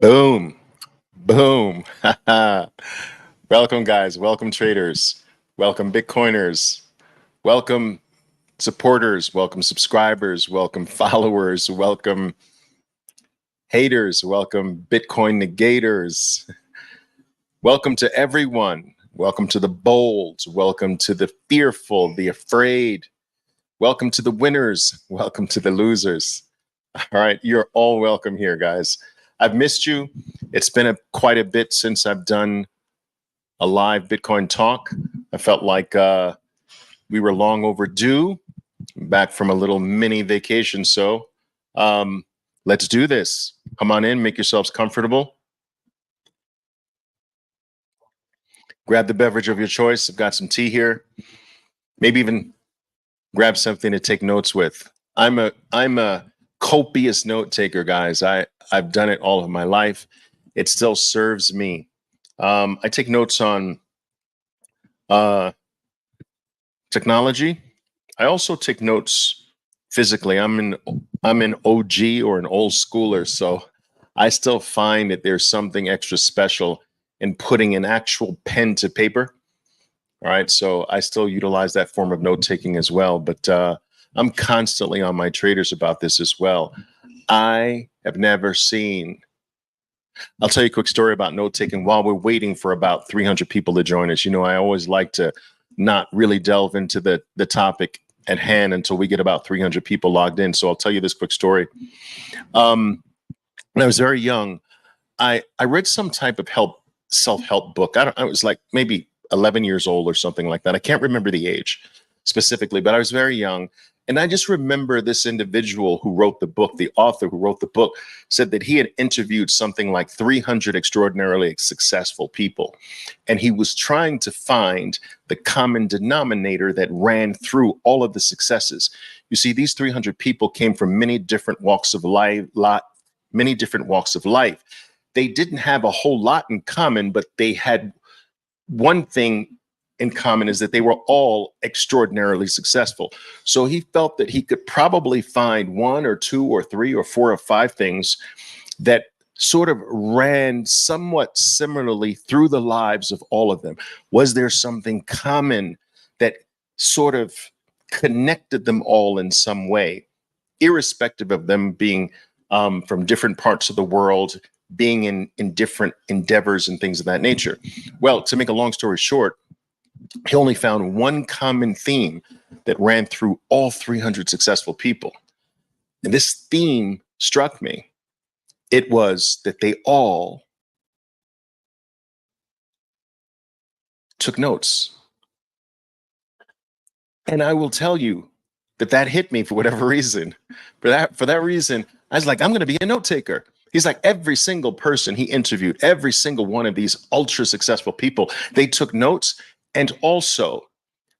Boom, boom. Welcome, guys. Welcome, traders. Welcome, Bitcoiners. Welcome, supporters. Welcome, subscribers. Welcome, followers. Welcome, haters. Welcome, Bitcoin negators. Welcome to everyone. Welcome to the bold. Welcome to the fearful, the afraid. Welcome to the winners. Welcome to the losers. All right, you're all welcome here, guys. I've missed you. It's been quite a bit since I've done a live Bitcoin talk. I felt like we were long overdue, back from a little mini vacation. So let's do this. Come on in, make yourselves comfortable. Grab the beverage of your choice. I've got some tea here. Maybe even grab something to take notes with. I'm a copious note taker, guys. I've done it all of my life. It still serves me. I take notes on technology. I also take notes physically. I'm an OG or an old schooler, so I still find that there's something extra special in putting an actual pen to paper. All right, so I still utilize that form of note taking as well, but I'm constantly on my traders about this as well. I have never seen. I'll tell you a quick story about note taking while we're waiting for about 300 people to join us. You know, I always like to not really delve into the topic at hand until we get about 300 people logged in. So I'll tell you this quick story. When I was very young, I read some type of self-help book. I was like maybe 11 years old or something like that. I can't remember the age specifically, but I was very young. And I just remember this individual who wrote the book, the author who wrote the book, said that he had interviewed something like 300 extraordinarily successful people. And he was trying to find the common denominator that ran through all of the successes. You see, these 300 people came from many different walks of life, They didn't have a whole lot in common, but they had one thing in common, is that they were all extraordinarily successful. So he felt that he could probably find one or two or three or four or five things that sort of ran somewhat similarly through the lives of all of them. Was there something common that sort of connected them all in some way, irrespective of them being from different parts of the world, being in different endeavors and things of that nature? Well, to make a long story short, he only found one common theme that ran through all 300 successful people. And this theme struck me. It was that they all took notes. And I will tell you that hit me for whatever reason. For that reason, I was like, I'm going to be a note taker. He's like, every single person he interviewed, every single one of these ultra successful people, they took notes. And also,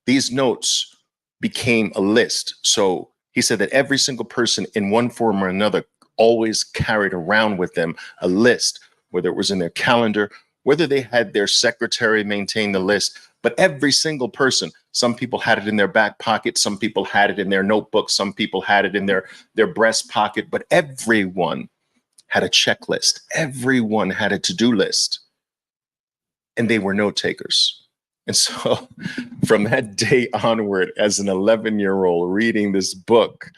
these notes became a list. So he said that every single person in one form or another always carried around with them a list, whether it was in their calendar, whether they had their secretary maintain the list, but every single person, some people had it in their back pocket, some people had it in their notebook, some people had it in their breast pocket, but everyone had a checklist. Everyone had a to-do list, and they were note takers. And so from that day onward, as an 11-year-old reading this book,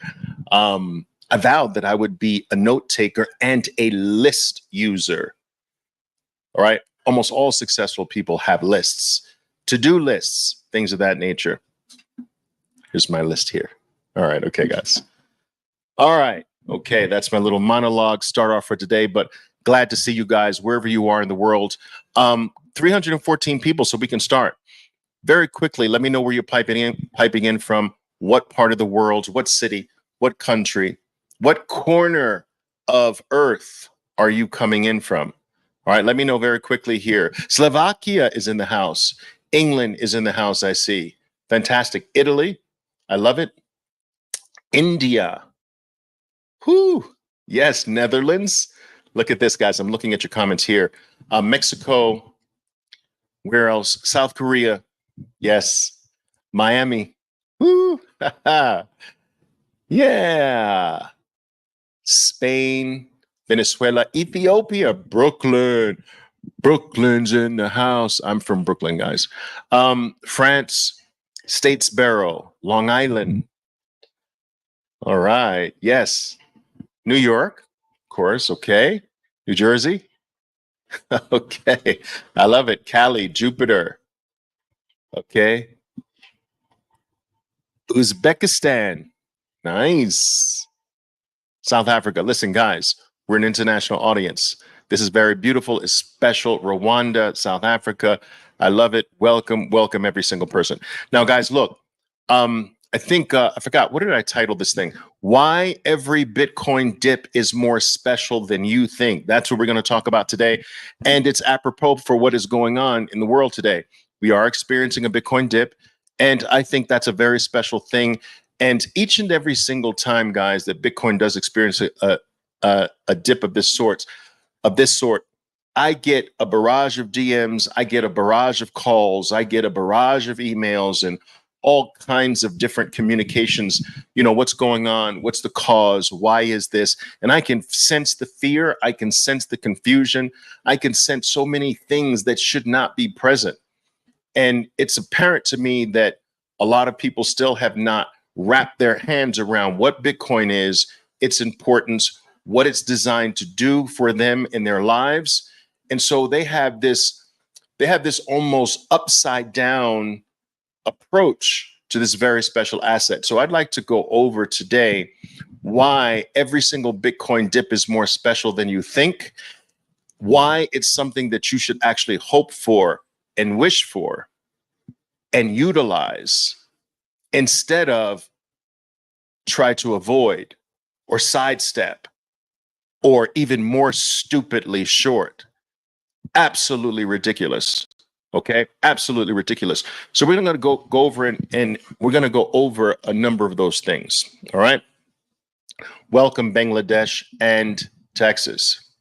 I vowed that I would be a note taker and a list user. All right. Almost all successful people have lists, to-do lists, things of that nature. Here's my list here. All right. Okay, guys. All right. Okay. That's my little monologue start off for today, but glad to see you guys wherever you are in the world. 314 people, so we can start. Very quickly, let me know where you're piping in from, what part of the world, what city, what country, what corner of Earth are you coming in from? All right, let me know very quickly here. Slovakia is in the house. England is in the house, I see. Fantastic. Italy, I love it. India. Whoo. Yes, Netherlands. Look at this, guys. I'm looking at your comments here. Mexico. Where else? South Korea. Yes. Miami. Woo. Yeah. Spain. Venezuela, Ethiopia, Brooklyn. Brooklyn's in the house. I'm from Brooklyn, guys. France, Statesboro, Long Island. All right. Yes. New York, of course. Okay. New Jersey. Okay. I love it. Cali, Jupiter. Okay. Uzbekistan. Nice. South Africa. Listen, guys, we're an international audience. This is very beautiful. It's special. Rwanda, South Africa. I love it. Welcome, welcome every single person. Now, guys, look, I think I forgot, what did I title this thing? Why every Bitcoin dip is more special than you think. That's what we're going to talk about today. And it's apropos for what is going on in the world today. We are experiencing a Bitcoin dip. And I think that's a very special thing. And each and every single time, guys, that Bitcoin does experience a dip of this sort, I get a barrage of DMs, I get a barrage of calls, I get a barrage of emails and all kinds of different communications. You know, what's going on? What's the cause? Why is this? And I can sense the fear. I can sense the confusion. I can sense so many things that should not be present. And it's apparent to me that a lot of people still have not wrapped their hands around what Bitcoin is, its importance, what it's designed to do for them in their lives. And so they have this almost upside down approach to this very special asset. So I'd like to go over today why every single Bitcoin dip is more special than you think, why it's something that you should actually hope for and wish for and utilize instead of try to avoid or sidestep or even more stupidly short. Absolutely ridiculous. Okay, absolutely ridiculous. So we're going to go over and we're going to go over a number of those things. All right. Welcome, Bangladesh and Texas.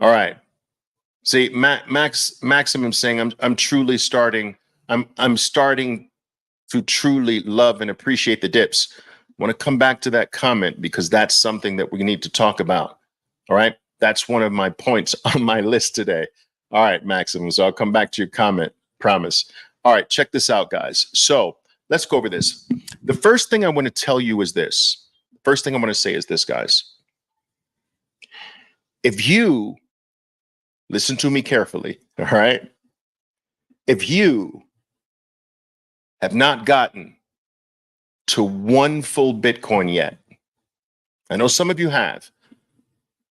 All right. See, Maximum saying I'm truly starting. I'm starting to truly love and appreciate the dips. I want to come back to that comment because that's something that we need to talk about. All right. That's one of my points on my list today. All right, Maximum. So I'll come back to your comment, promise. All right, check this out, guys. So let's go over this. The first thing I want to tell you is this. First thing I want to say is this, guys. If you listen to me carefully, all right? If you have not gotten to one full Bitcoin yet, I know some of you have,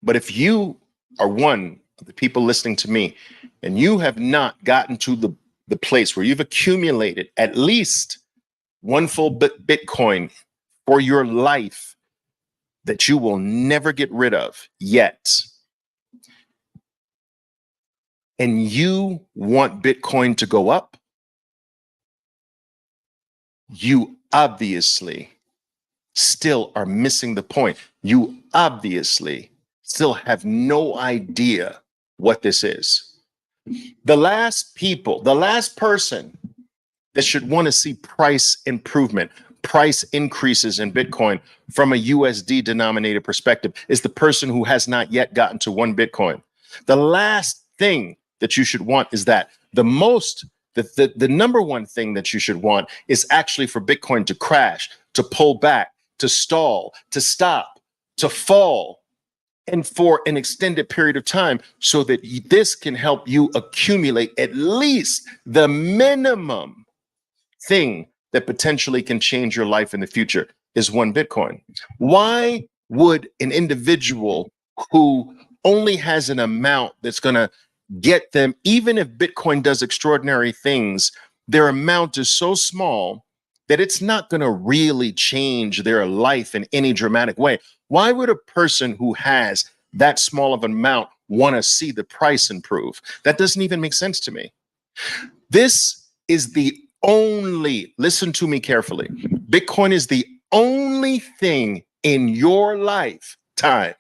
but if you are one of the people listening to me and you have not gotten to the place where you've accumulated at least one full Bitcoin for your life that you will never get rid of yet, and you want Bitcoin to go up, you obviously still are missing the point. You obviously still have no idea what this is. The last person that should want to see price improvement, price increases in Bitcoin from a USD denominated perspective is the person who has not yet gotten to one Bitcoin. The last thing that you should want is that. The number one thing that you should want is actually for Bitcoin to crash, to pull back, to stall, to stop, to fall, and for an extended period of time so that this can help you accumulate at least the minimum thing that potentially can change your life in the future is one Bitcoin. Why would an individual who only has an amount that's going to get them, even if Bitcoin does extraordinary things, their amount is so small that it's not going to really change their life in any dramatic way? Why would a person who has that small of an amount want to see the price improve? That doesn't even make sense to me. This is the only, listen to me carefully, Bitcoin is the only thing in your lifetime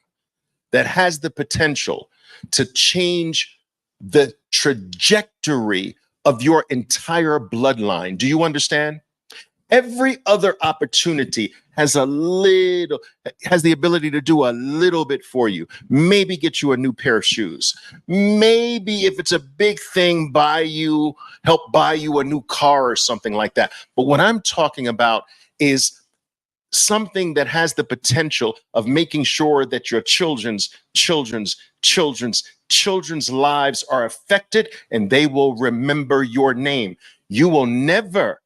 that has the potential to change the trajectory of your entire bloodline. Do you understand? Every other opportunity has the ability to do a little bit for you. Maybe get you a new pair of shoes. Maybe if it's a big thing, help buy you a new car or something like that. But what I'm talking about is something that has the potential of making sure that your children's lives are affected, and they will remember your name. You will never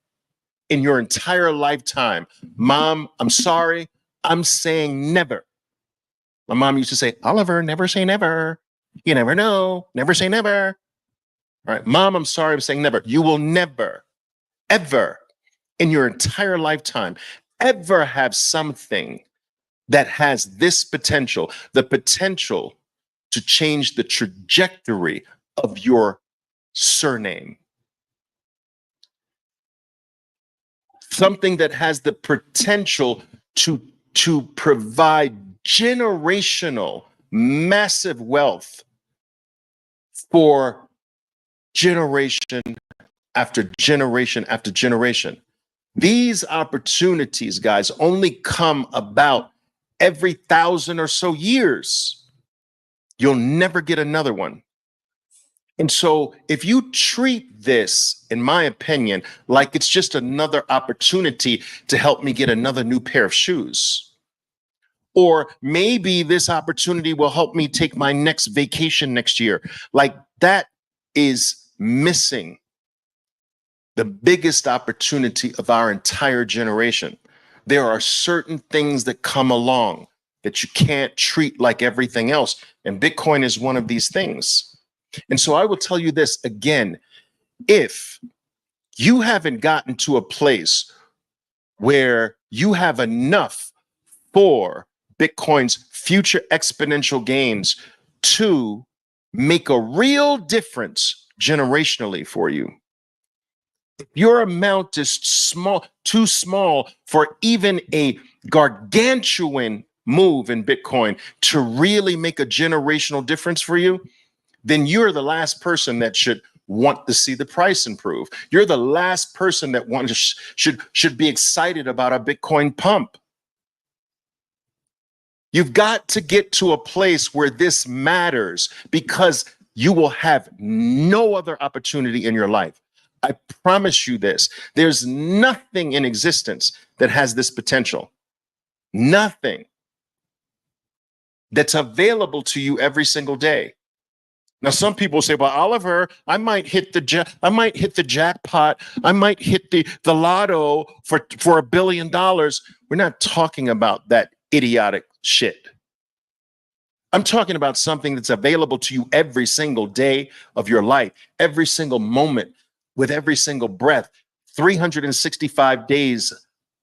in your entire lifetime, Mom, I'm sorry, I'm saying never. My mom used to say, Oliver, never say never. You never know, never say never. All right, Mom, I'm sorry, I'm saying never. You will never, ever in your entire lifetime ever have something that has this potential, the potential to change the trajectory of your surname. Something that has the potential to provide generational, massive wealth for generation after generation after generation. These opportunities, guys, only come about every 1,000 or so years. You'll never get another one. And so if you treat this, in my opinion, like it's just another opportunity to help me get another new pair of shoes, or maybe this opportunity will help me take my next vacation next year, like that is missing the biggest opportunity of our entire generation. There are certain things that come along that you can't treat like everything else. And Bitcoin is one of these things. And so I will tell you this again, if you haven't gotten to a place where you have enough for Bitcoin's future exponential gains to make a real difference generationally for you, if your amount is small, too small for even a gargantuan move in Bitcoin to really make a generational difference for you, then you're the last person that should want to see the price improve. You're the last person that should be excited about a Bitcoin pump. You've got to get to a place where this matters, because you will have no other opportunity in your life. I promise you this. There's nothing in existence that has this potential. Nothing that's available to you every single day. Now, some people say, well, Oliver, I might hit the jackpot. I might hit the lotto for $1 billion. We're not talking about that idiotic shit. I'm talking about something that's available to you every single day of your life, every single moment, with every single breath, 365 days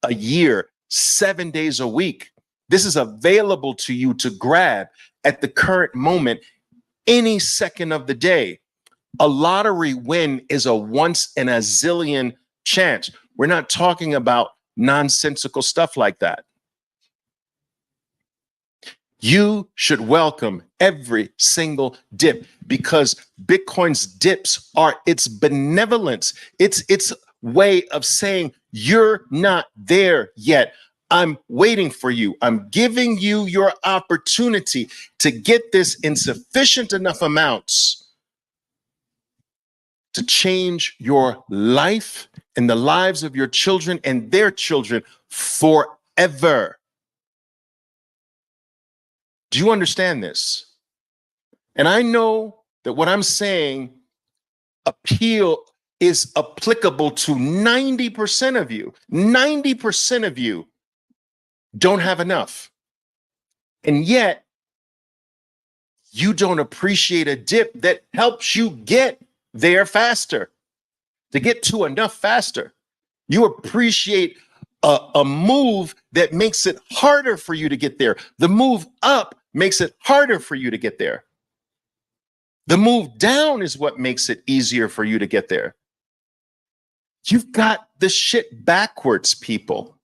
a year, 7 days a week. This is available to you to grab at the current moment, any second of the day. A lottery win is a once in a zillion chance. We're not talking about nonsensical stuff like that. You should welcome every single dip, because Bitcoin's dips are its benevolence. It's its way of saying, you're not there yet. I'm waiting for you. I'm giving you your opportunity to get this in sufficient enough amounts to change your life and the lives of your children and their children forever. Do you understand this? And I know that what I'm saying is applicable to 90% of you. 90% of you don't have enough. And yet, you don't appreciate a dip that helps you get there faster, to get to enough faster. You appreciate a move that makes it harder for you to get there. The move up makes it harder for you to get there. The move down is what makes it easier for you to get there. You've got the shit backwards, people.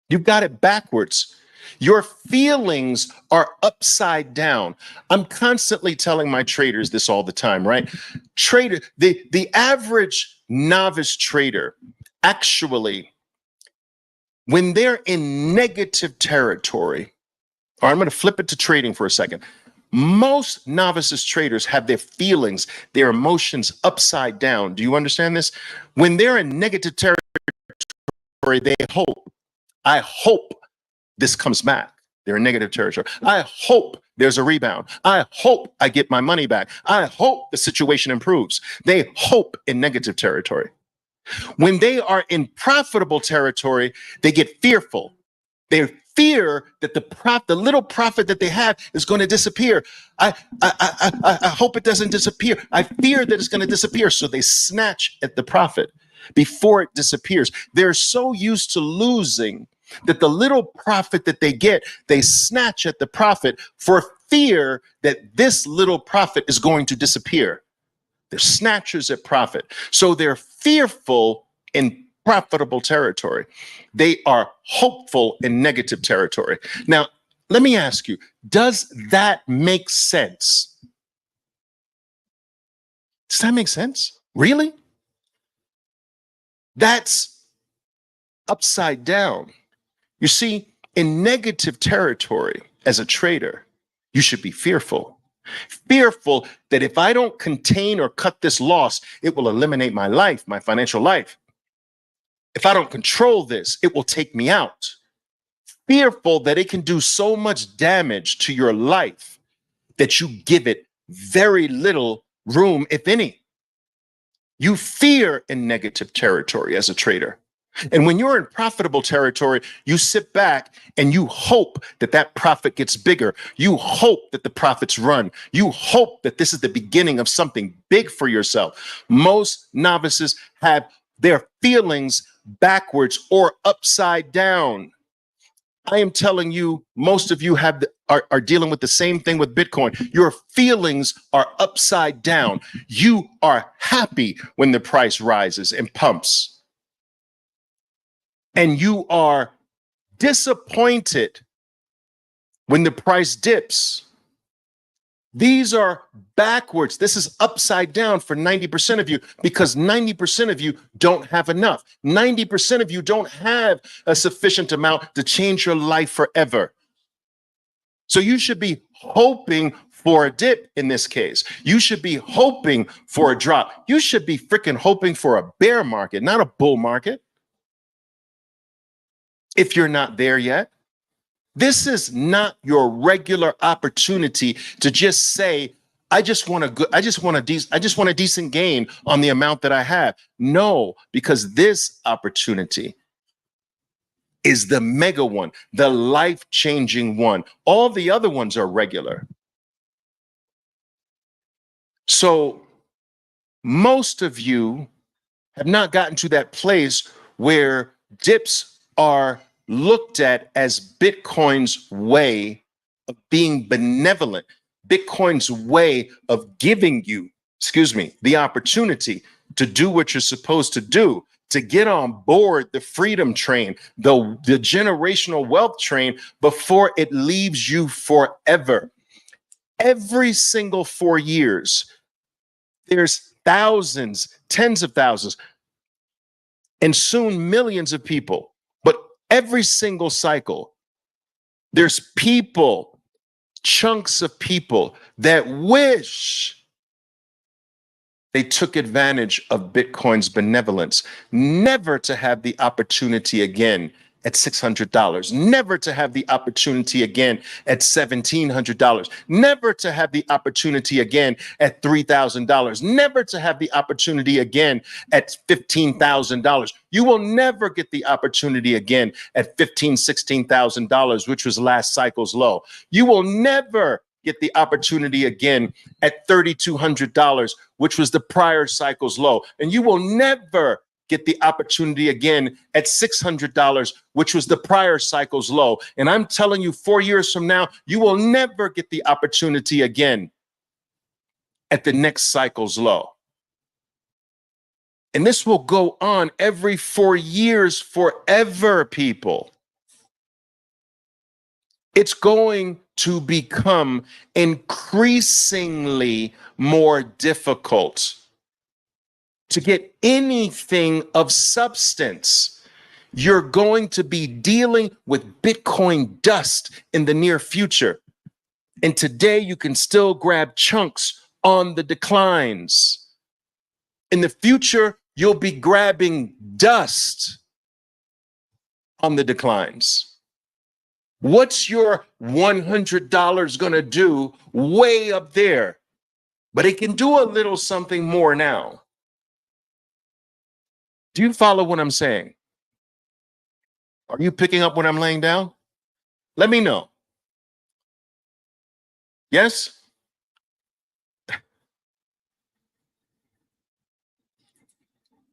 You've got it backwards. Your feelings are upside down. I'm constantly telling my traders this all the time, right? The average novice trader actually When they're in negative territory, or I'm going to flip it to trading for a second. Most novices traders have their feelings, their emotions upside down. Do you understand this? When they're in negative territory, they hope. I hope this comes back. They're in negative territory. I hope there's a rebound. I hope I get my money back. I hope the situation improves. They hope in negative territory. When they are in profitable territory, they get fearful. They fear that the little profit that they have is going to disappear. I hope it doesn't disappear. I fear that it's going to disappear. So they snatch at the profit before it disappears. They're so used to losing that the little profit that they get, they snatch at the profit for fear that this little profit is going to disappear. They're snatchers at profit. So they're fearful in profitable territory. They are hopeful in negative territory. Now, let me ask you, does that make sense? Does that make sense? Really? That's upside down. You see, in negative territory, as a trader, you should be fearful. Fearful that if I don't contain or cut this loss, it will eliminate my life, my financial life. If I don't control this, it will take me out. Fearful that it can do so much damage to your life that you give it very little room, if any. You fear in negative territory as a trader. And when you're in profitable territory, you sit back and you hope that that profit gets bigger. You hope that the profits run. You hope that this is the beginning of something big for yourself. Most novices have their feelings backwards or upside down. I am telling you, most of you are dealing with the same thing with Bitcoin. Your feelings are upside down. You are happy when the price rises and pumps. And you are disappointed when the price dips. These are backwards. This is upside down for 90% of you because 90% of you don't have enough. 90% of you don't have a sufficient amount to change your life forever. So you should be hoping for a dip in this case. You should be hoping for a drop. You should be freaking hoping for a bear market, not a bull market. If you're not there yet, this is not your regular opportunity to just say, I just want a decent gain on the amount that I have. No, because this opportunity is the mega one, the life-changing one. All the other ones are regular. So most of you have not gotten to that place where dips are looked at as Bitcoin's way of being benevolent, Bitcoin's way of giving you, the opportunity to do what you're supposed to do, to get on board the freedom train, the generational wealth train before it leaves you forever. Every single 4 years, there's thousands, tens of thousands, and soon millions of people. But every single cycle, there's people, chunks of people that wish they took advantage of Bitcoin's benevolence, never to have the opportunity again at $600, never to have the opportunity again at $1,700, never to have the opportunity again at $3,000, never to have the opportunity again at $15,000. You will never get the opportunity again at $15,000, $16,000, which was last cycle's low. You will never get the opportunity again at $3,200, which was the prior cycle's low. And you will never get the opportunity again at $600, which was the prior cycle's low. And I'm telling you, 4 years from now, you will never get the opportunity again at the next cycle's low. And this will go on every 4 years forever, people. It's going to become increasingly more difficult to get anything of substance. You're going to be dealing with Bitcoin dust in the near future. And today you can still grab chunks on the declines. In the future, you'll be grabbing dust on the declines. What's your $100 going to do way up there? But it can do a little something more now. Do you follow what I'm saying? Are you picking up what I'm laying down? Let me know. Yes?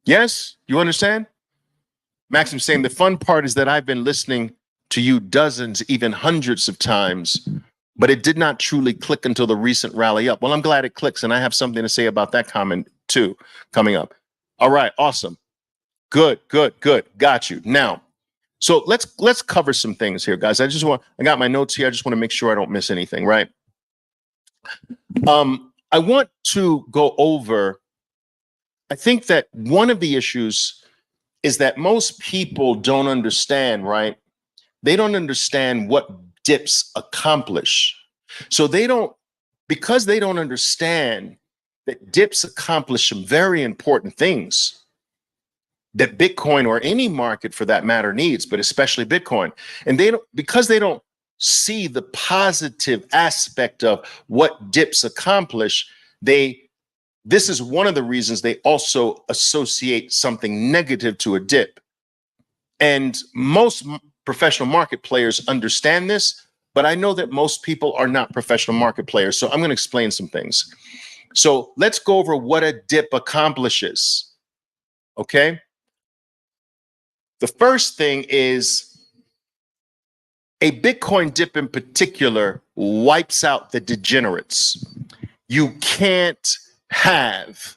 Yes? You understand? Maxim's saying the fun part is that I've been listening to you dozens, even hundreds of times, but it did not truly click until the recent rally up. Well, I'm glad it clicks, and I have something to say about that comment too coming up. All right, awesome. Good. Got you. Now, so let's cover some things here, guys. I got my notes here. I just want to make sure I don't miss anything, right? I want to go over, I think that one of the issues is that most people don't understand, right? They don't understand what dips accomplish. So because they don't understand that dips accomplish some very important things that Bitcoin or any market for that matter needs, but especially Bitcoin. And because they don't see the positive aspect of what dips accomplish, this is one of the reasons they also associate something negative to a dip. And most professional market players understand this, but I know that most people are not professional market players. So I'm going to explain some things. So let's go over what a dip accomplishes. Okay. The first thing is a Bitcoin dip in particular wipes out the degenerates. You can't have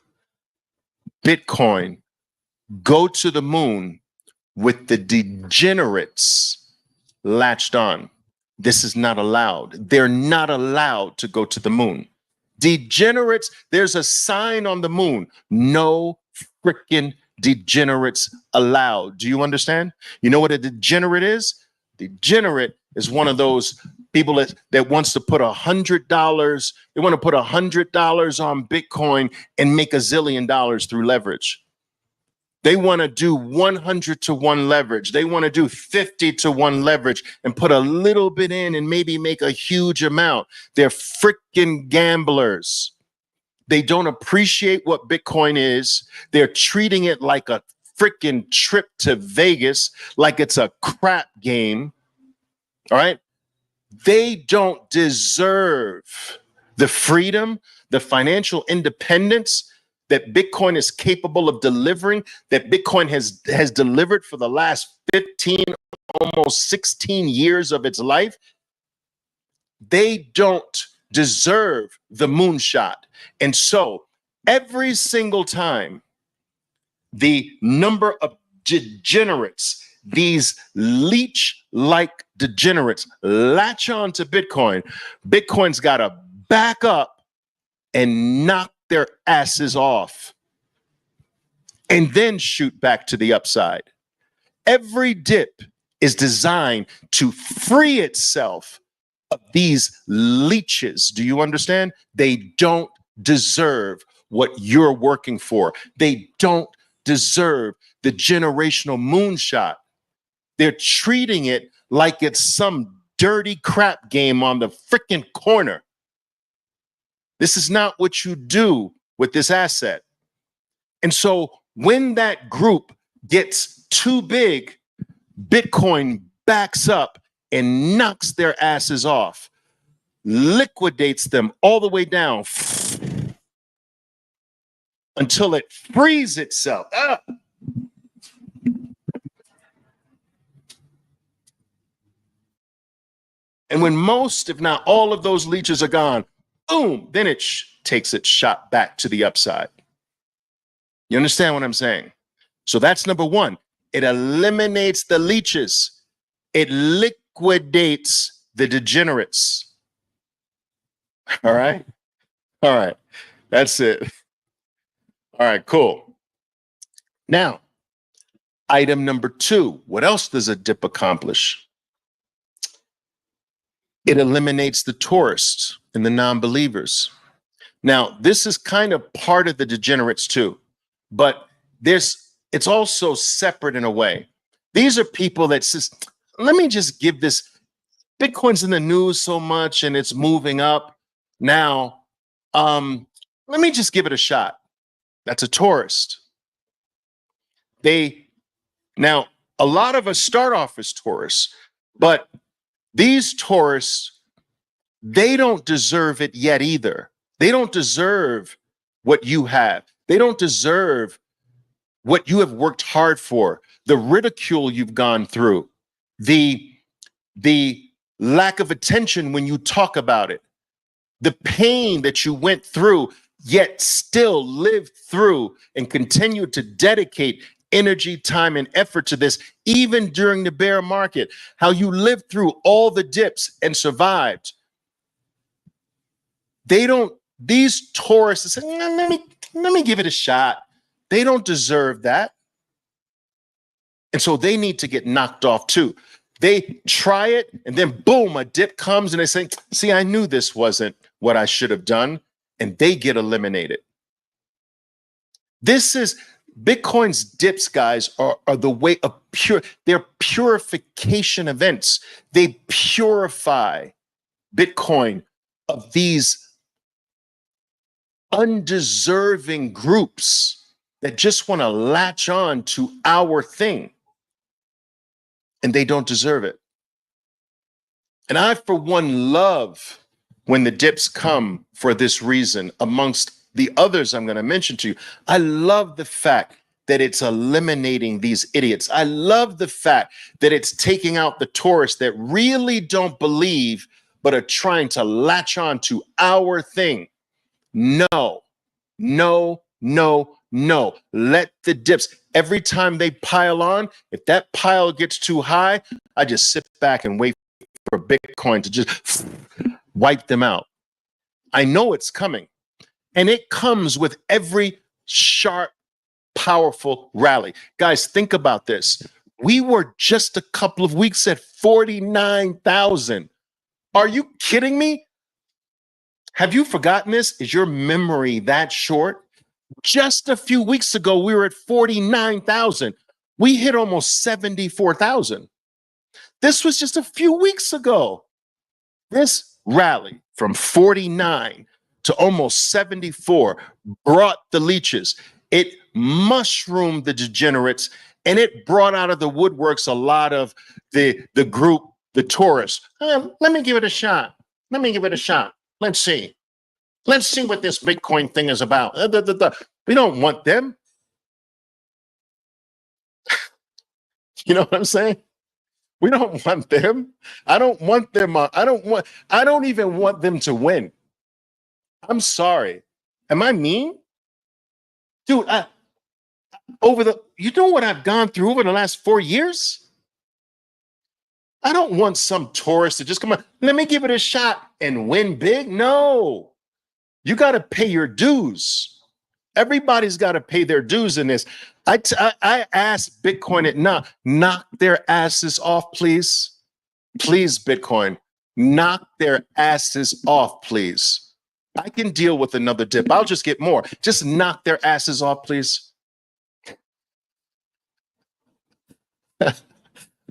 Bitcoin go to the moon with the degenerates latched on. This is not allowed. They're not allowed to go to the moon. Degenerates, there's a sign on the moon. No freaking degenerates allowed. Do you understand? You know what a degenerate is? Degenerate is one of those people that wants to put $100. They want to put $100 on Bitcoin and make $1 zillion through leverage. They want to do 100 to 1 leverage. They want to do 50 to 1 leverage and put a little bit in and maybe make a huge amount. They're freaking gamblers. They don't appreciate what Bitcoin is. They're treating it like a freaking trip to Vegas, like it's a crap game. All right. They don't deserve the freedom, the financial independence that Bitcoin is capable of delivering, that Bitcoin has delivered for the last 15, almost 16 years of its life. They don't deserve the moonshot. And so every single time the number of degenerates, these leech-like degenerates, latch on to Bitcoin, Bitcoin's got to back up and knock their asses off and then shoot back to the upside. Every dip is designed to free itself of these leeches. Do you understand? They don't deserve what you're working for. They don't deserve the generational moonshot. They're treating it like it's some dirty crap game on the freaking corner. This is not what you do with this asset. And so when that group gets too big, Bitcoin backs up and knocks their asses off, liquidates them all the way down until it frees itself. And when most, if not all of those leeches are gone, boom, then it takes its shot back to the upside. You understand what I'm saying? So that's number one. It eliminates the leeches. It liquidates the degenerates. All right. All right. That's it. All right, cool. Now, Item number 2, what else does a dip accomplish? It eliminates the tourists and the non-believers. Now, this is kind of part of the degenerates too, but it's also separate in a way. These are people that says, let me just give this, Bitcoin's in the news so much and it's moving up now. Let me just give it a shot. That's a tourist. Now, a lot of us start off as tourists, but these tourists, they don't deserve it yet either. They don't deserve what you have. They don't deserve what you have worked hard for, the ridicule you've gone through, the lack of attention when you talk about it, the pain that you went through, yet still lived through and continued to dedicate energy, time, and effort to this, even during the bear market, how you lived through all the dips and survived. These tourists say, let me give it a shot. They don't deserve that. And so they need to get knocked off too. They try it and then boom, a dip comes and they say, see, I knew this wasn't what I should have done. And they get eliminated. This is Bitcoin's dips, guys, are the way of they're purification events. They purify Bitcoin of these undeserving groups that just want to latch on to our thing. And they don't deserve it. And I, for one, love when the dips come for this reason, amongst the others I'm going to mention to you. I love the fact that it's eliminating these idiots. I love the fact that it's taking out the tourists that really don't believe, but are trying to latch on to our thing. No, no, no, no. Let the dips, every time they pile on, if that pile gets too high, I just sit back and wait for Bitcoin to just wipe them out. I know it's coming. And it comes with every sharp, powerful rally. Guys, think about this. We were just a couple of weeks at 49,000. Are you kidding me? Have you forgotten this? Is your memory that short? Just a few weeks ago, we were at 49,000. We hit almost 74,000. This was just a few weeks ago. This rally from 49 to almost 74 brought the leeches. It mushroomed the degenerates, and it brought out of the woodworks a lot of the group, the tourists. Let me give it a shot. Let me give it a shot. Let's see. Let's see what this Bitcoin thing is about. We don't want them. You know what I'm saying? We don't want them. I don't want them. I don't even want them to win. I'm sorry. Am I mean? Dude, you know what I've gone through over the last 4 years? I don't want some tourist to just come on, let me give it a shot and win big. No, you got to pay your dues. Everybody's got to pay their dues in this. I asked Bitcoin to knock their asses off, please. Please, Bitcoin, knock their asses off, please. I can deal with another dip. I'll just get more. Just knock their asses off, please.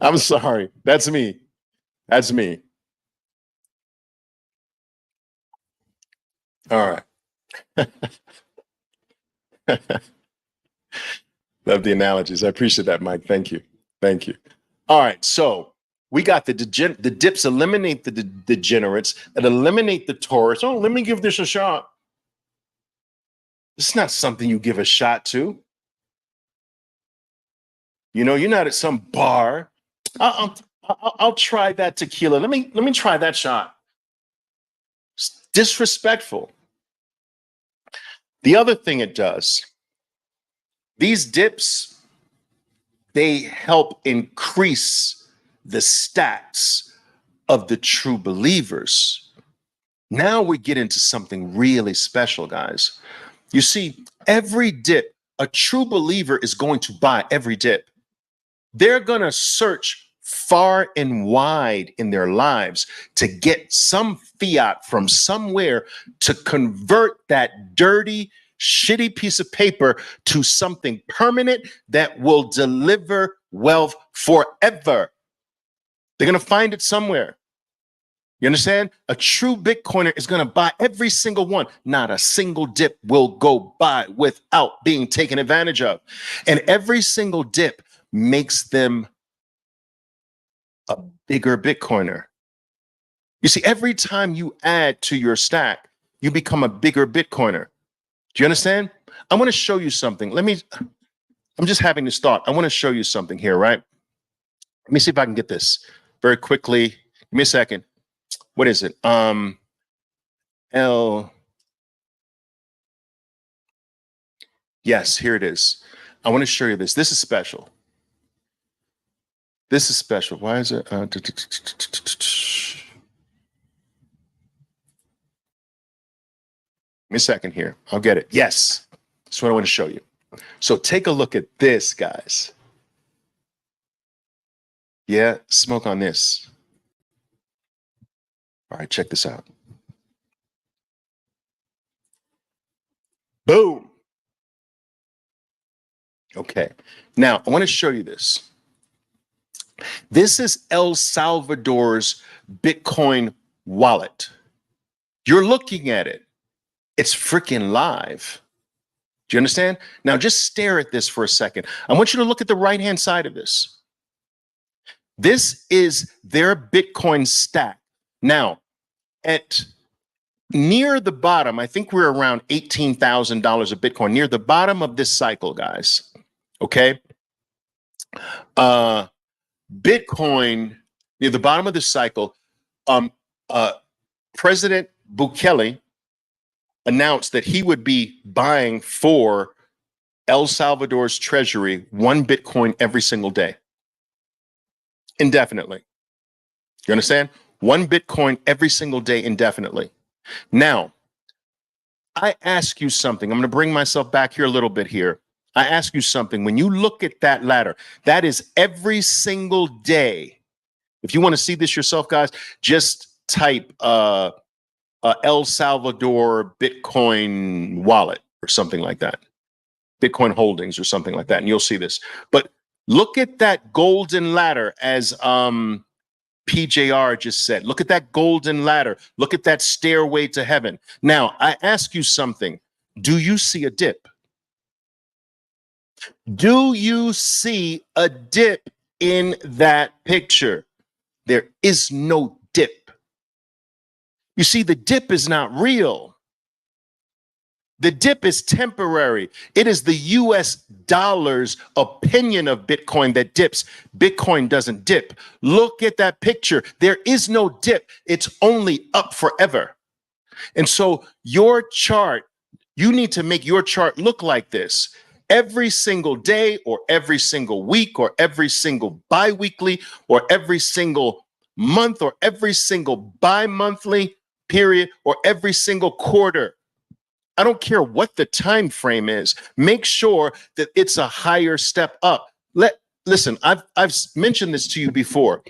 I'm sorry. That's me. That's me. All right. Love the analogies. I appreciate that, Mike. Thank you. Thank you. All right. So we got the dips eliminate the degenerates and eliminate the tourists. Oh, let me give this a shot. It's not something you give a shot to. You know, you're not at some bar. I'll try that tequila. Let me try that shot. It's disrespectful. The other thing it does, these dips, they help increase the stats of the true believers. Now we get into something really special, guys. You see, every dip, a true believer is going to buy every dip. They're going to search far and wide in their lives to get some fiat from somewhere to convert that dirty, shitty piece of paper to something permanent that will deliver wealth forever. They're going to find it somewhere. You understand? A true Bitcoiner is going to buy every single one. Not a single dip will go by without being taken advantage of. And every single dip makes them a bigger Bitcoiner. You see, every time you add to your stack, you become a bigger Bitcoiner. Do you understand? I want to show you something. I'm just having this thought. I want to show you something here, right? Let me see if I can get this very quickly. Give me a second. What is it? Yes, here it is. I want to show you this. This is special. This is special. Why is it? Give me a second here. I'll get it. Yes. That's what I want to show you. So take a look at this, guys. Yeah, smoke on this. All right, check this out. Boom. Okay. Now, I want to show you this. This is El Salvador's Bitcoin wallet. You're looking at it. It's freaking live. Do you understand? Now, just stare at this for a second. I want you to look at the right-hand side of this. This is their Bitcoin stack. Now, at near the bottom, I think we're around $18,000 of Bitcoin, near the bottom of this cycle, guys. Okay. Bitcoin, near the bottom of this cycle, President Bukele announced that he would be buying for El Salvador's treasury 1 Bitcoin every single day. Indefinitely. You understand? 1 Bitcoin every single day indefinitely. Now, I ask you something. I'm going to bring myself back here a little bit here. I ask you something. When you look at that ladder, that is every single day. If you want to see this yourself, guys, just type El Salvador Bitcoin wallet or something like that. Bitcoin holdings or something like that. And you'll see this. But look at that golden ladder, as PJR just said. Look at that golden ladder. Look at that stairway to heaven. Now, I ask you something. Do you see a dip? Do you see a dip in that picture? There is no dip. You see, the dip is not real. The dip is temporary. It is the US dollar's opinion of Bitcoin that dips. Bitcoin doesn't dip. Look at that picture. There is no dip. It's only up forever. And so your chart, you need to make your chart look like this. Every single day or every single week or every single bi-weekly or every single month or every single bi-monthly period or every single quarter. I don't care what the time frame is. Make sure that it's a higher step up. Listen, I've mentioned this to you before.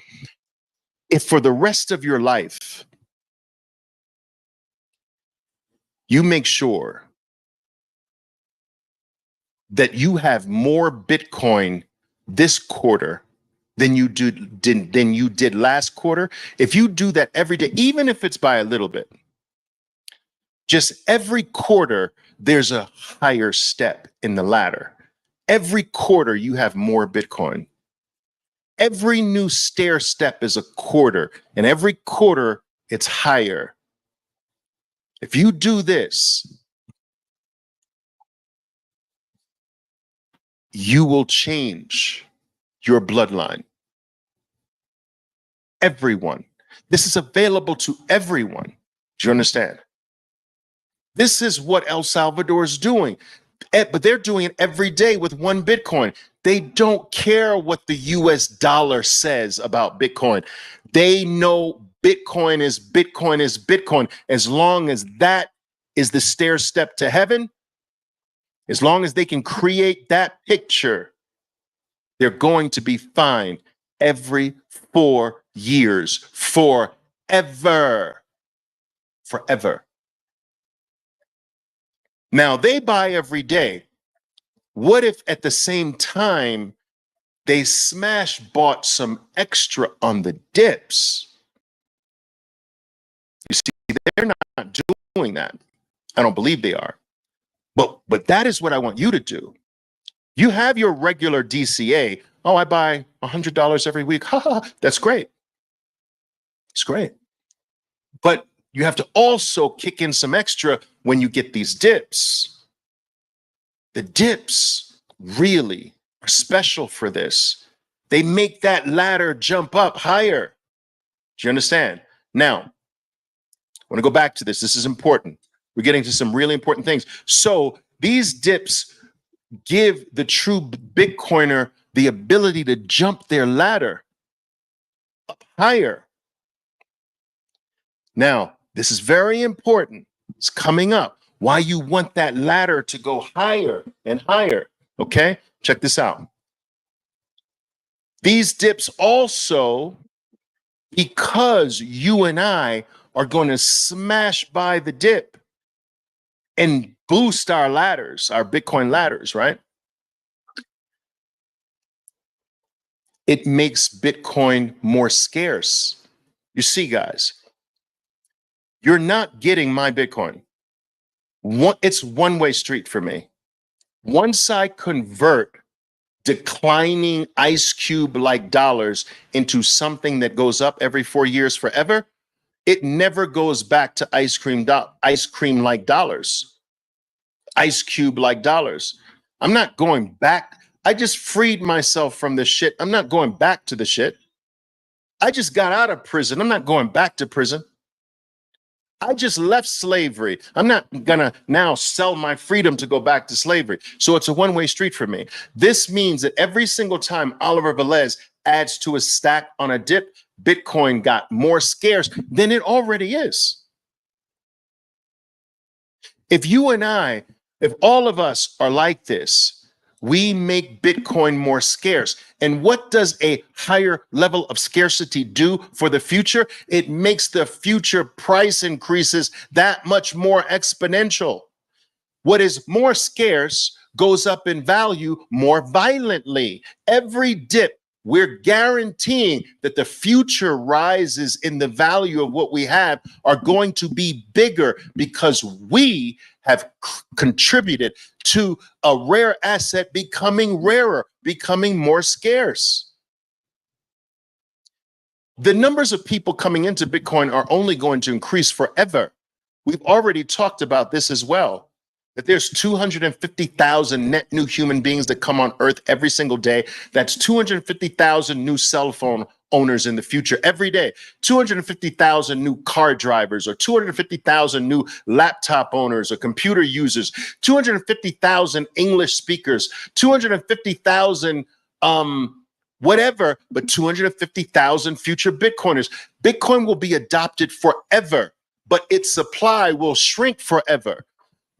If for the rest of your life, you make sure that you have more Bitcoin this quarter than you did last quarter, if you do that every day, even if it's by a little bit, just every quarter, there's a higher step in the ladder. Every quarter, you have more Bitcoin. Every new stair step is a quarter, and every quarter, it's higher. If you do this, you will change your bloodline. Everyone. This is available to everyone. Do you understand? This is what El Salvador is doing, but they're doing it every day with 1 Bitcoin. They don't care what the US dollar says about Bitcoin. They know Bitcoin is Bitcoin is Bitcoin. As long as that is the stair step to heaven, as long as they can create that picture, They're going to be fine every 4 years, forever. Forever. Now, they buy every day. What if at the same time they smash bought some extra on the dips? You see, they're not doing that. I don't believe they are. But that is what I want you to do. You have your regular DCA. Oh, I buy $100 every week. Ha ha. That's great. It's great. But you have to also kick in some extra when you get these dips. The dips really are special for this. They make that ladder jump up higher. Do you understand? Now, I want to go back to this. This is important. We're getting to some really important things. So these dips give the true Bitcoiner the ability to jump their ladder up higher. Now, this is very important. It's coming up. Why you want that ladder to go higher and higher. Okay, check this out. These dips also, because you and I are going to smash by the dip and boost our ladders, our Bitcoin ladders, right? It makes Bitcoin more scarce. You see, guys, you're not getting my Bitcoin. It's one-way street for me. Once I convert declining ice cube like dollars into something that goes up every 4 years forever, it never goes back to ice cream like dollars, ice cube like dollars. I'm not going back. I just freed myself from the shit. I'm not going back to the shit. I just got out of prison. I'm not going back to prison. I just left slavery. I'm not gonna now sell my freedom to go back to slavery. So it's a one-way street for me. This means that every single time Oliver Velez adds to a stack on a dip, Bitcoin got more scarce than it already is. If you and I, if all of us are like this, we make Bitcoin more scarce. And what does a higher level of scarcity do for the future? It makes the future price increases that much more exponential. What is more scarce goes up in value more violently. Every dip, we're guaranteeing that the future rises in the value of what we have are going to be bigger because we have contributed to a rare asset becoming rarer, becoming more scarce. The numbers of people coming into Bitcoin are only going to increase forever. We've already talked about this as well, that there's 250,000 net new human beings that come on Earth every single day. That's 250,000 new cell phone owners in the future every day, 250,000 new car drivers, or 250,000 new laptop owners or computer users, 250,000 English speakers, 250,000 whatever, but 250,000 future Bitcoiners. Bitcoin will be adopted forever, but its supply will shrink forever,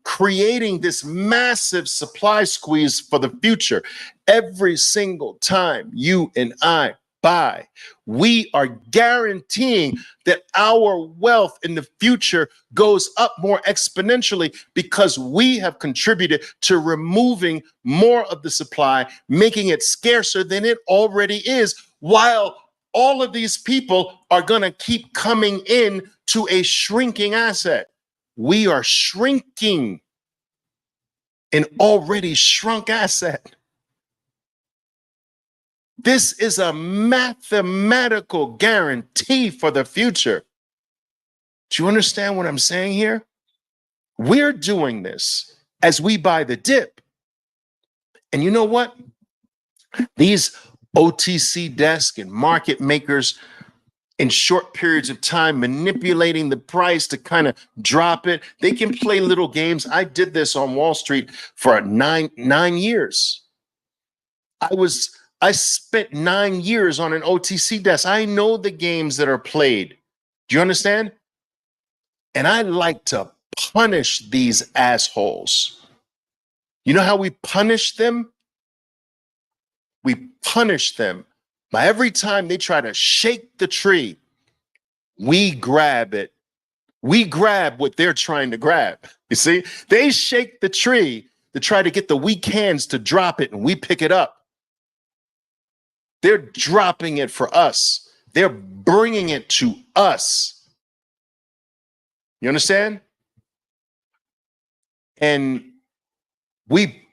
creating this massive supply squeeze for the future. Every single time you and I buy, we are guaranteeing that our wealth in the future goes up more exponentially because we have contributed to removing more of the supply, making it scarcer than it already is, while all of these people are going to keep coming in to a shrinking asset. We are shrinking an already shrunk asset. This is a mathematical guarantee for the future. Do you understand what I'm saying here? We're doing this as we buy the dip. And you know what? These OTC desk and market makers in short periods of time manipulating the price to kind of drop it. They can play little games. I did this on Wall Street for nine years. I spent 9 years on an OTC desk. I know the games that are played. Do you understand? And I like to punish these assholes. You know how we punish them? we punish them by every time they try to shake the tree, we grab it. We grab what they're trying to grab. You see, they shake the tree to try to get the weak hands to drop it, and we pick it up. They're dropping it for us. They're bringing it to us. You understand? And we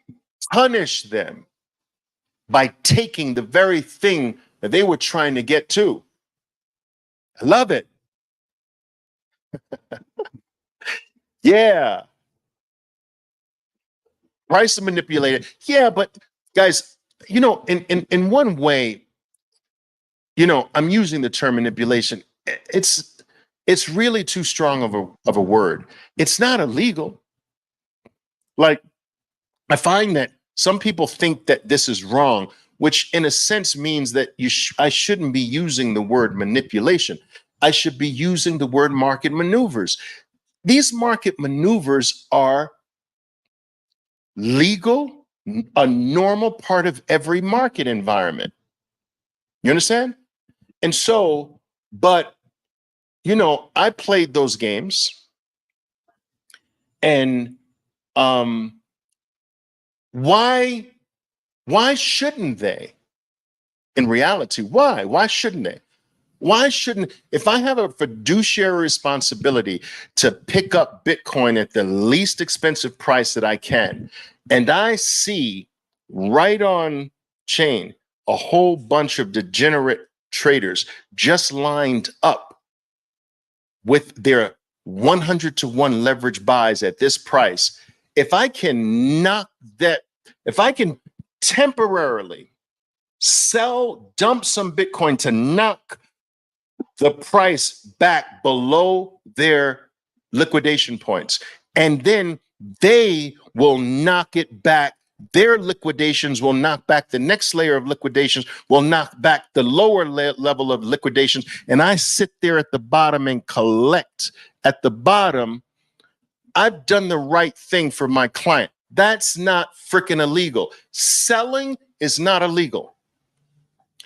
punish them by taking the very thing that they were trying to get to. I love it. Yeah. Price manipulated. Yeah, but guys, you know, in one way, you know, I'm using the term manipulation. It's really too strong of a word. It's not illegal. Like, I find that some people think that this is wrong, which in a sense means that I shouldn't be using the word manipulation. I should be using the word market maneuvers. These market maneuvers are legal, a normal part of every market environment. You understand? And so, but, you know, I played those games, and why shouldn't they? In reality, why shouldn't they? Why shouldn't, if I have a fiduciary responsibility to pick up Bitcoin at the least expensive price that I can, and I see right on chain a whole bunch of degenerate traders just lined up with their 100-to-1 leverage buys at this price, if I can knock that, if I can temporarily dump some Bitcoin to knock the price back below their liquidation points, and then they will knock it back. Their liquidations will knock back the next layer of liquidations, will knock back the lower level of liquidations. And I sit there at the bottom and collect at the bottom. I've done the right thing for my client. That's not freaking illegal. Selling is not illegal.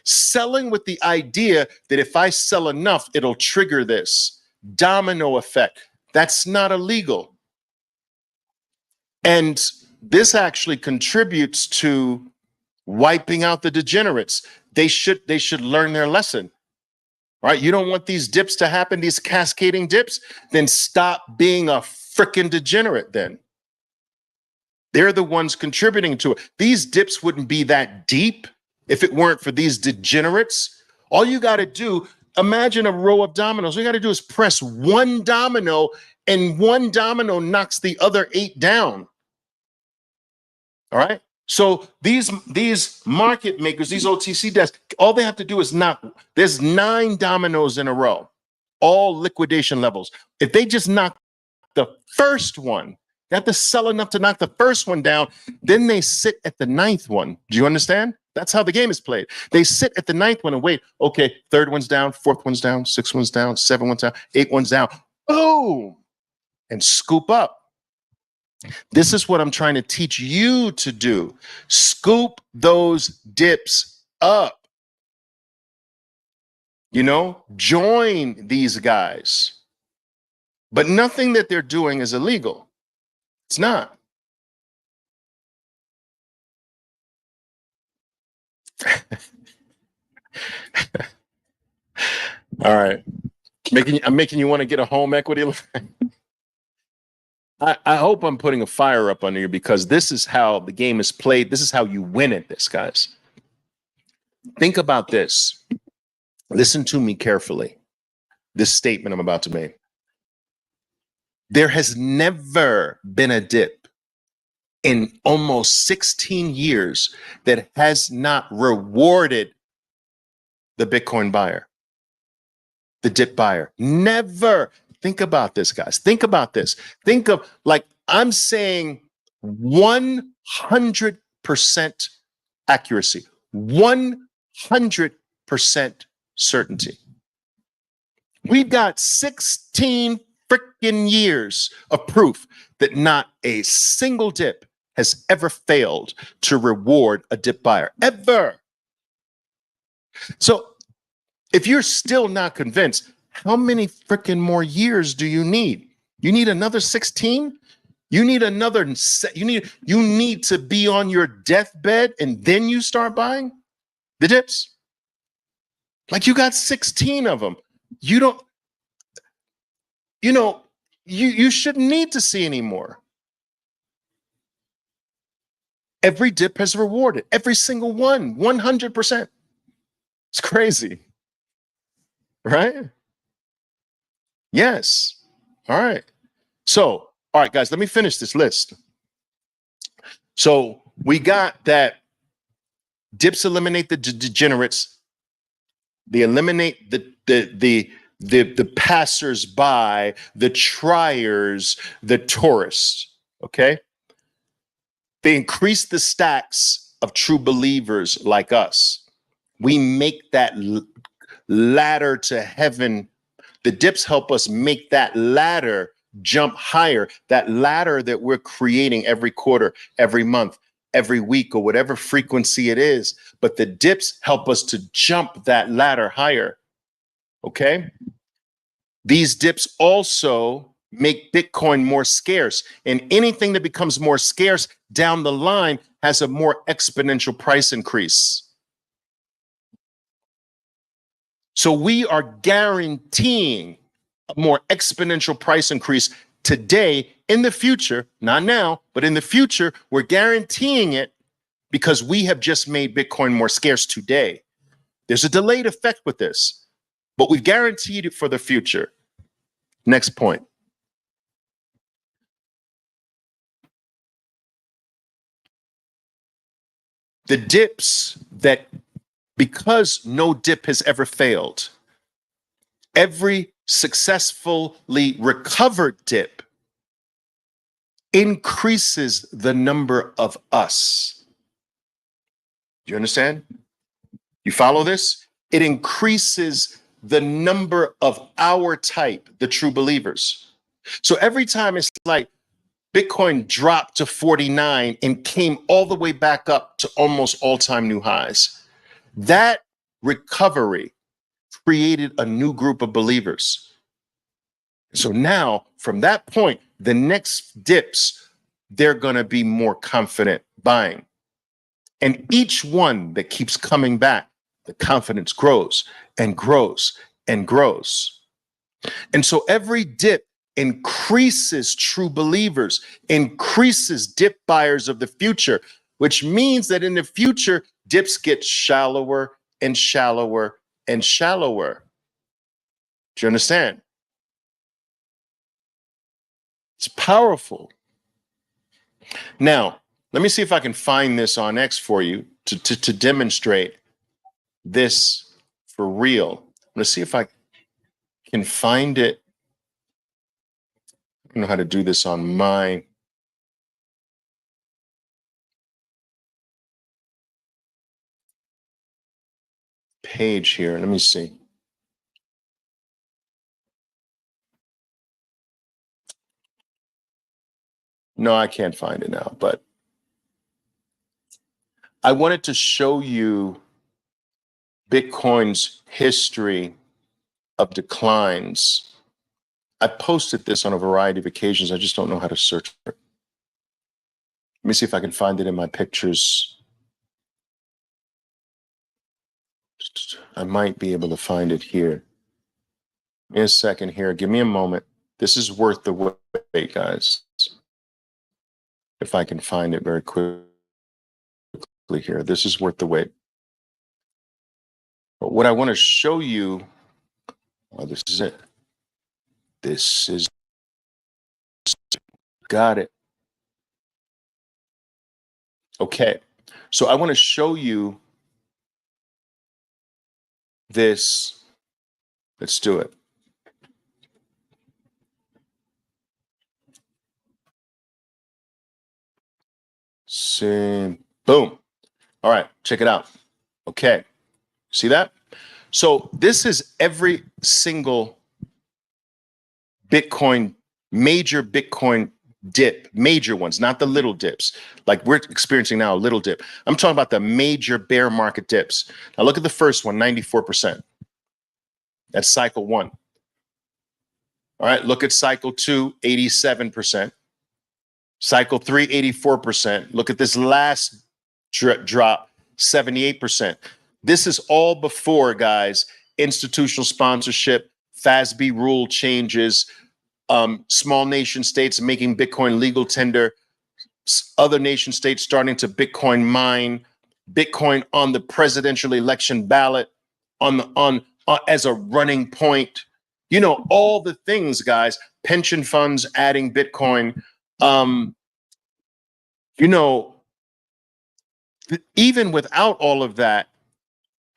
Selling with the idea that if I sell enough, it'll trigger this domino effect. That's not illegal. And this actually contributes to wiping out the degenerates. They should learn their lesson. Right? You don't want these dips to happen, these cascading dips, then stop being a freaking degenerate then. They're the ones contributing to it. These dips wouldn't be that deep if it weren't for these degenerates. All you got to do, imagine a row of dominoes. All you got to do is press one domino, and one domino knocks the other 8 down. All right? So these market makers, these OTC desks, all they have to do is knock. There's 9 dominoes in a row, all liquidation levels. If they just knock the first one, they have to sell enough to knock the first one down. Then they sit at the 9th one. Do you understand? That's how the game is played. They sit at the 9th one and wait. Okay, 3rd one's down, 4th one's down, 6th one's down, 7th one's down, 8th one's down. Boom! And scoop up. This is what I'm trying to teach you to do. Scoop those dips up. You know, join these guys. But nothing that they're doing is illegal. It's not. All right. I'm making you want to get a home equity line. I hope I'm putting a fire up under you, because this is how the game is played. This is how you win at this, guys. Think about this. Listen to me carefully. This statement I'm about to make. There has never been a dip in almost 16 years that has not rewarded the Bitcoin buyer, the dip buyer. Never. Think about this, guys. Think about this. Think of, like, I'm saying 100% accuracy, 100% certainty. We've got 16 freaking years of proof that not a single dip has ever failed to reward a dip buyer. Ever. So if you're still not convinced, how many freaking more years do you need? You need another 16? You need another, you need to be on your deathbed and then you start buying the dips? Like you got 16 of them. You don't, you shouldn't need to see any more. Every dip has rewarded, every single one, 100%. It's crazy, right? Yes. All right. So, all right, guys, let me finish this list. So we got that dips eliminate the degenerates. They eliminate the passers-by, the triers, the tourists. Okay. They increase the stacks of true believers like us. We make that ladder to heaven. The dips help us make that ladder jump higher, that ladder that we're creating every quarter, every month, every week, or whatever frequency it is. But the dips help us to jump that ladder higher. Okay? These dips also make Bitcoin more scarce, and anything that becomes more scarce down the line has a more exponential price increase. So we are guaranteeing a more exponential price increase today. In the future, not now, but in the future, we're guaranteeing it because we have just made Bitcoin more scarce today. There's a delayed effect with this, but we've guaranteed it for the future. Next point. The dips that, because no dip has ever failed, every successfully recovered dip increases the number of us. Do you understand? You follow this? It increases the number of our type, the true believers. So every time it's like Bitcoin dropped to 49 and came all the way back up to almost all-time new highs, that recovery created a new group of believers. So now, from that point, the next dips, they're going to be more confident buying. And each one that keeps coming back, the confidence grows and grows and grows. And so every dip increases true believers, increases dip buyers of the future, which means that in the future, dips get shallower and shallower and shallower. Do you understand? It's powerful. Now, let me see if I can find this on X for you to demonstrate this for real. I'm going to see if I can find it. I don't know how to do this on my page here. Let me see. No, I can't find it now, but I wanted to show you Bitcoin's history of declines. I posted this on a variety of occasions. I just don't know how to search for it. Let me see if I can find it in my pictures. I might be able to find it here. Give me a second here. Give me a moment. This is worth the wait, guys. If I can find it very quickly here. This is worth the wait. But what I want to show you, oh, this is it. This is, got it. Okay, so I want to show you this. Let's do it. Same. Boom. All right, check it out. Okay, see that? So this is every single Bitcoin, major Bitcoin dip, major ones, not the little dips. Like we're experiencing now, a little dip. I'm talking about the major bear market dips. Now look at the first one, 94%. That's cycle one. All right, look at cycle two, 87%. Cycle three, 84%. Look at this last drop, 78%. This is all before, guys, institutional sponsorship, FASB rule changes, small nation states making Bitcoin legal tender, other nation states starting to Bitcoin mine, Bitcoin on the presidential election ballot, on as a running point. You know, all the things, guys, pension funds adding Bitcoin. You know, even without all of that,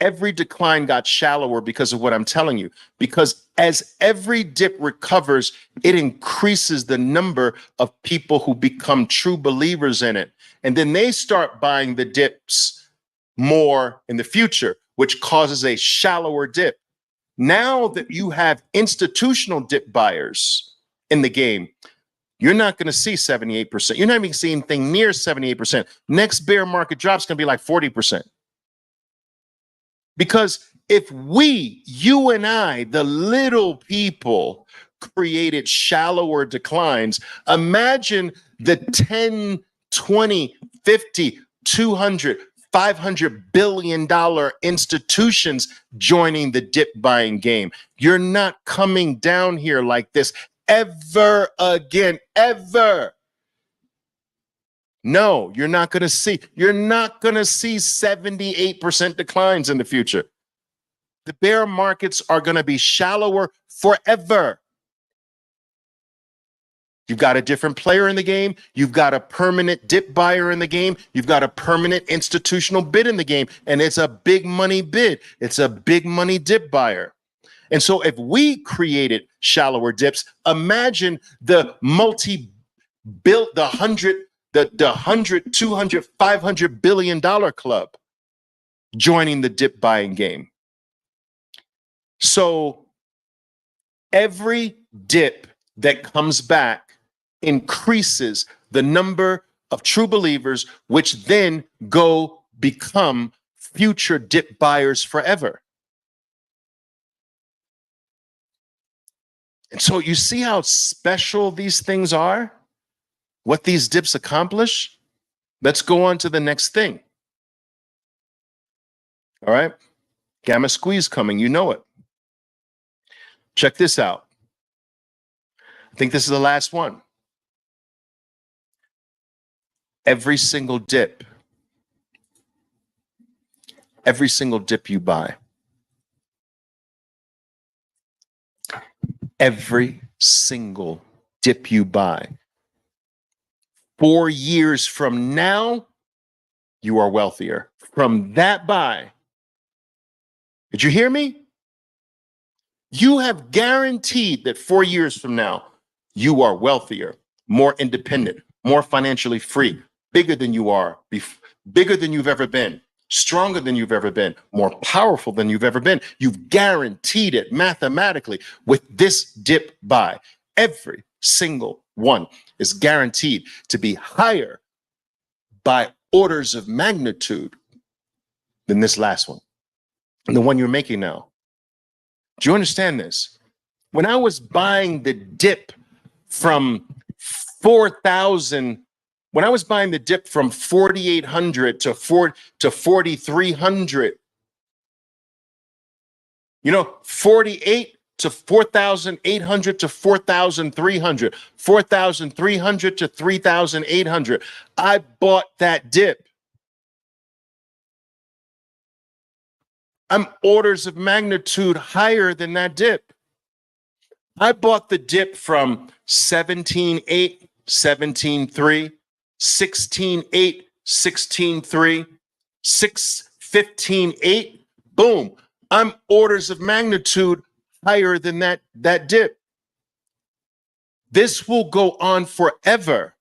every decline got shallower because of what I'm telling you. Because as every dip recovers, it increases the number of people who become true believers in it. And then they start buying the dips more in the future, which causes a shallower dip. Now that you have institutional dip buyers in the game, you're not going to see 78%. You're not even seeing anything near 78%. Next bear market drop's going to be like 40%. Because if we, you and I, the little people, created shallower declines, imagine the 10, 20, 50, 200, $500 billion institutions joining the dip buying game. You're not coming down here like this ever again, ever. No, you're not going to see 78% declines in the future. The bear markets are going to be shallower forever. You've got a different player in the game. You've got a permanent dip buyer in the game. You've got a permanent institutional bid in the game. And it's a big money bid. It's a big money dip buyer. And so if we created shallower dips, imagine the the 100, 200, $500 billion club joining the dip buying game. So every dip that comes back increases the number of true believers, which then go become future dip buyers forever. And so you see how special these things are? What these dips accomplish? Let's go on to the next thing. All right. Gamma squeeze coming, you know it. Check this out. I think this is the last one. Every single dip you buy, every single dip you buy, 4 years from now, you are wealthier. From that buy, did you hear me? You have guaranteed that 4 years from now, you are wealthier, more independent, more financially free, bigger than you are, bigger than you've ever been, stronger than you've ever been, more powerful than you've ever been. You've guaranteed it mathematically with this dip buy. Every single one is guaranteed to be higher by orders of magnitude than this last one, and the one you're making now. Do you understand this? When I was buying the dip from 4,000, when I was buying the dip from 4,800 to 4,300, you know, 48 to 4,800 to 4,300, 4,300 to 3,800. I bought that dip. I'm orders of magnitude higher than that dip. I bought the dip from 17.8, 17.3, 16.8, 16.3, 15.8. Boom. I'm orders of magnitude higher than that dip. This will go on forever.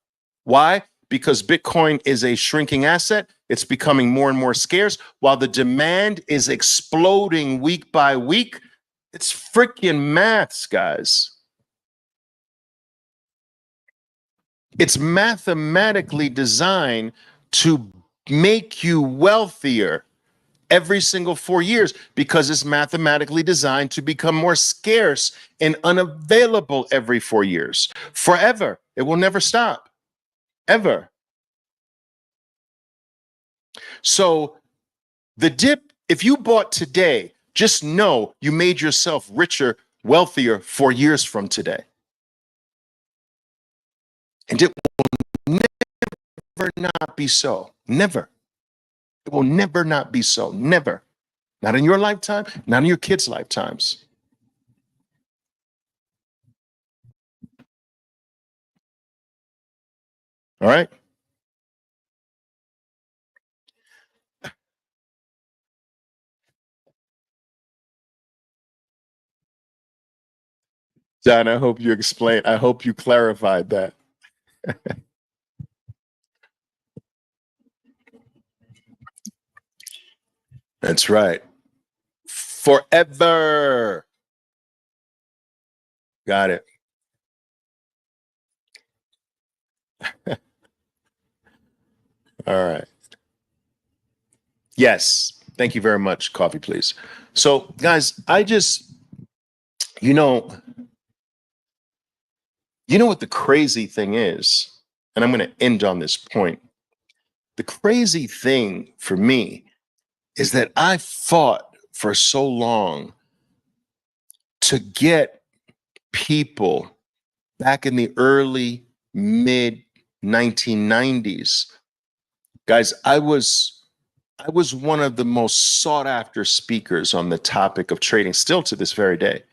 Why? Because Bitcoin is a shrinking asset. It's becoming more and more scarce while the demand is exploding week by week. It's freaking maths, guys. It's mathematically designed to make you wealthier every single 4 years because it's mathematically designed to become more scarce and unavailable every 4 years. Forever. It will never stop. Ever. So the dip, if you bought today, just know you made yourself richer, wealthier 4 years from today. And it will never not be so. Never. It will never not be so. Never. Not in your lifetime, not in your kids' lifetimes. All right? John, I hope you explained, I hope you clarified that. That's right. Forever. Got it. All right. Yes. Thank you very much. Coffee, please. So, guys, you know, you know what the crazy thing is? And I'm going to end on this point. The crazy thing for me is that I fought for so long to get people back in the early, mid 1990s. Guys, I was one of the most sought after speakers on the topic of trading, still to this very day.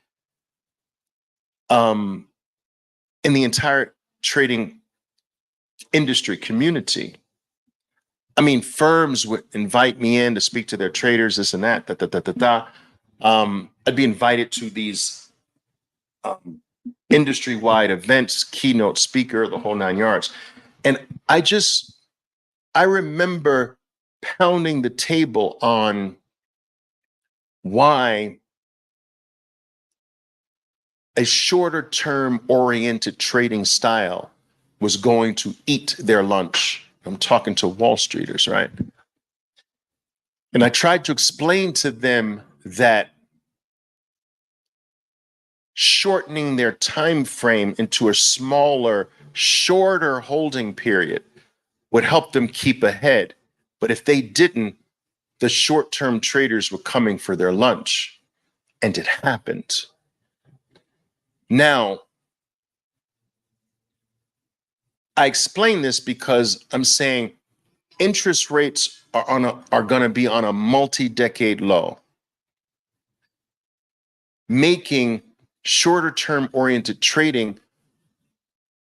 In the entire trading industry community. I mean, firms would invite me in to speak to their traders, this and that, I'd be invited to these industry-wide events, keynote speaker, the whole 9 yards. And I remember pounding the table on why a shorter term oriented trading style was going to eat their lunch. I'm talking to Wall Streeters, right? And I tried to explain to them that shortening their time frame into a smaller, shorter holding period would help them keep ahead. But if they didn't, the short-term traders were coming for their lunch. And it happened. Now, I explain this because I'm saying interest rates are going to be on a multi-decade low, making shorter term oriented trading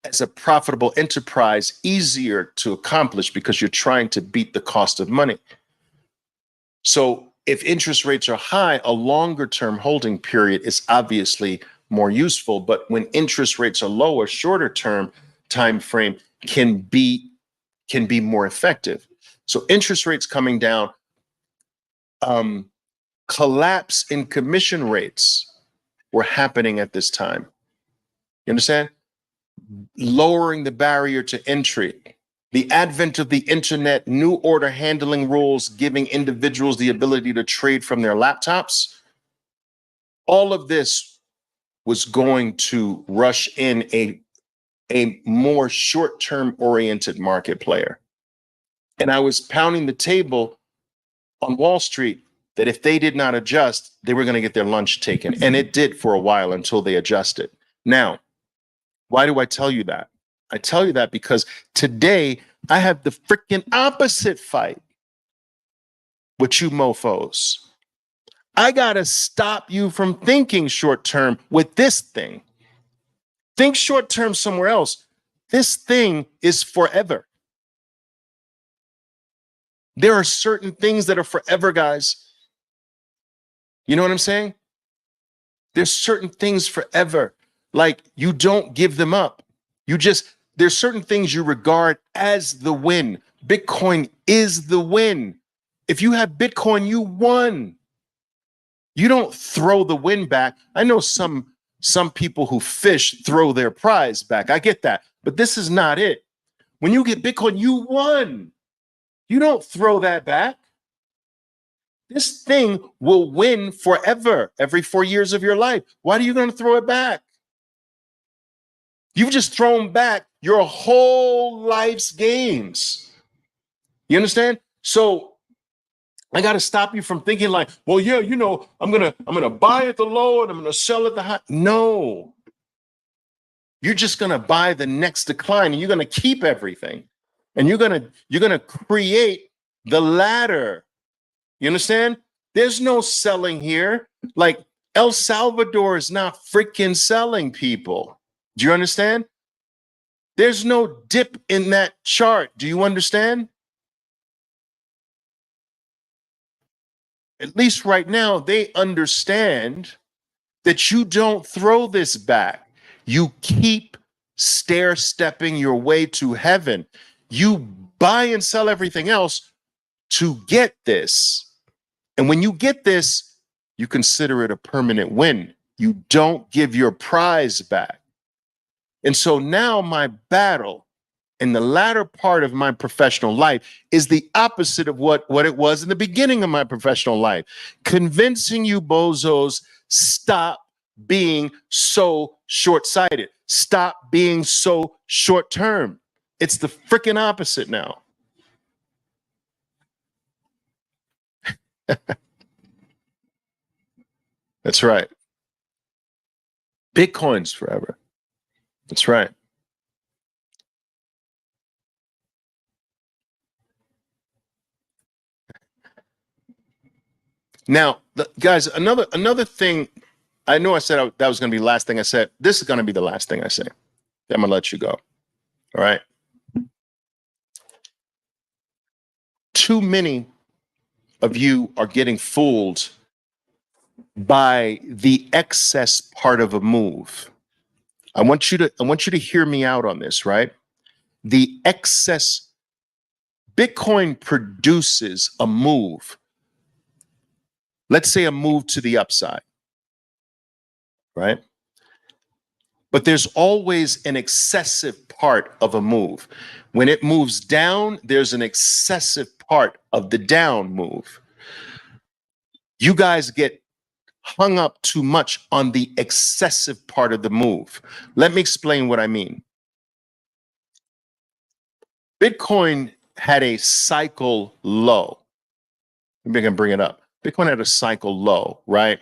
as a profitable enterprise easier to accomplish because you're trying to beat the cost of money. So if interest rates are high, a longer term holding period is obviously more useful. But when interest rates are low, a shorter term time frame can be more effective. So interest rates coming down, collapse in commission rates were happening at this time. You understand? Lowering the barrier to entry, the advent of the internet, new order handling rules, giving individuals the ability to trade from their laptops. All of this was going to rush in a more short-term oriented market player. And I was pounding the table on Wall Street that if they did not adjust, they were going to get their lunch taken. And it did for a while until they adjusted. Now, why do I tell you that? I tell you that because today I have the freaking opposite fight with you mofos. I got to stop you from thinking short term with this thing. Think short term somewhere else. This thing is forever. There are certain things that are forever, guys. You know what I'm saying? There's certain things forever. Like you don't give them up. There's certain things you regard as the win. Bitcoin is the win. If you have Bitcoin, you won. You don't throw the win back. I know some people who fish throw their prize back. I get that. But this is not it. When you get Bitcoin, you won. You don't throw that back. This thing will win forever, every 4 years of your life. Why are you going to throw it back? You've just thrown back your whole life's gains. You understand? So I got to stop you from thinking like, well, yeah, you know, I'm gonna buy at the low and I'm gonna sell at the high. No, you're just gonna buy the next decline and you're gonna keep everything, and you're gonna create the ladder. You understand? There's no selling here. Like El Salvador is not freaking selling, people. Do you understand? There's no dip in that chart. Do you understand? At least right now, they understand that you don't throw this back. You keep stair stepping your way to heaven. You buy and sell everything else to get this. And when you get this, you consider it a permanent win. You don't give your prize back. And so now my battle in the latter part of my professional life is the opposite of what it was in the beginning of my professional life. Convincing you bozos, stop being so short-sighted. Stop being so short-term. It's the freaking opposite now. That's right. Bitcoin's forever. That's right. Now, guys, another thing, I know I said that was going to be the last thing I said. This is going to be the last thing I say. I'm going to let you go. All right. Too many of you are getting fooled by the excess part of a move. I want you to hear me out on this, right? The excess Bitcoin produces a move. Let's say a move to the upside, right? But there's always an excessive part of a move. When it moves down, there's an excessive part of the down move. You guys get hung up too much on the excessive part of the move. Let me explain what I mean. Bitcoin had a cycle low. Maybe I can bring it up. Bitcoin had a cycle low, right?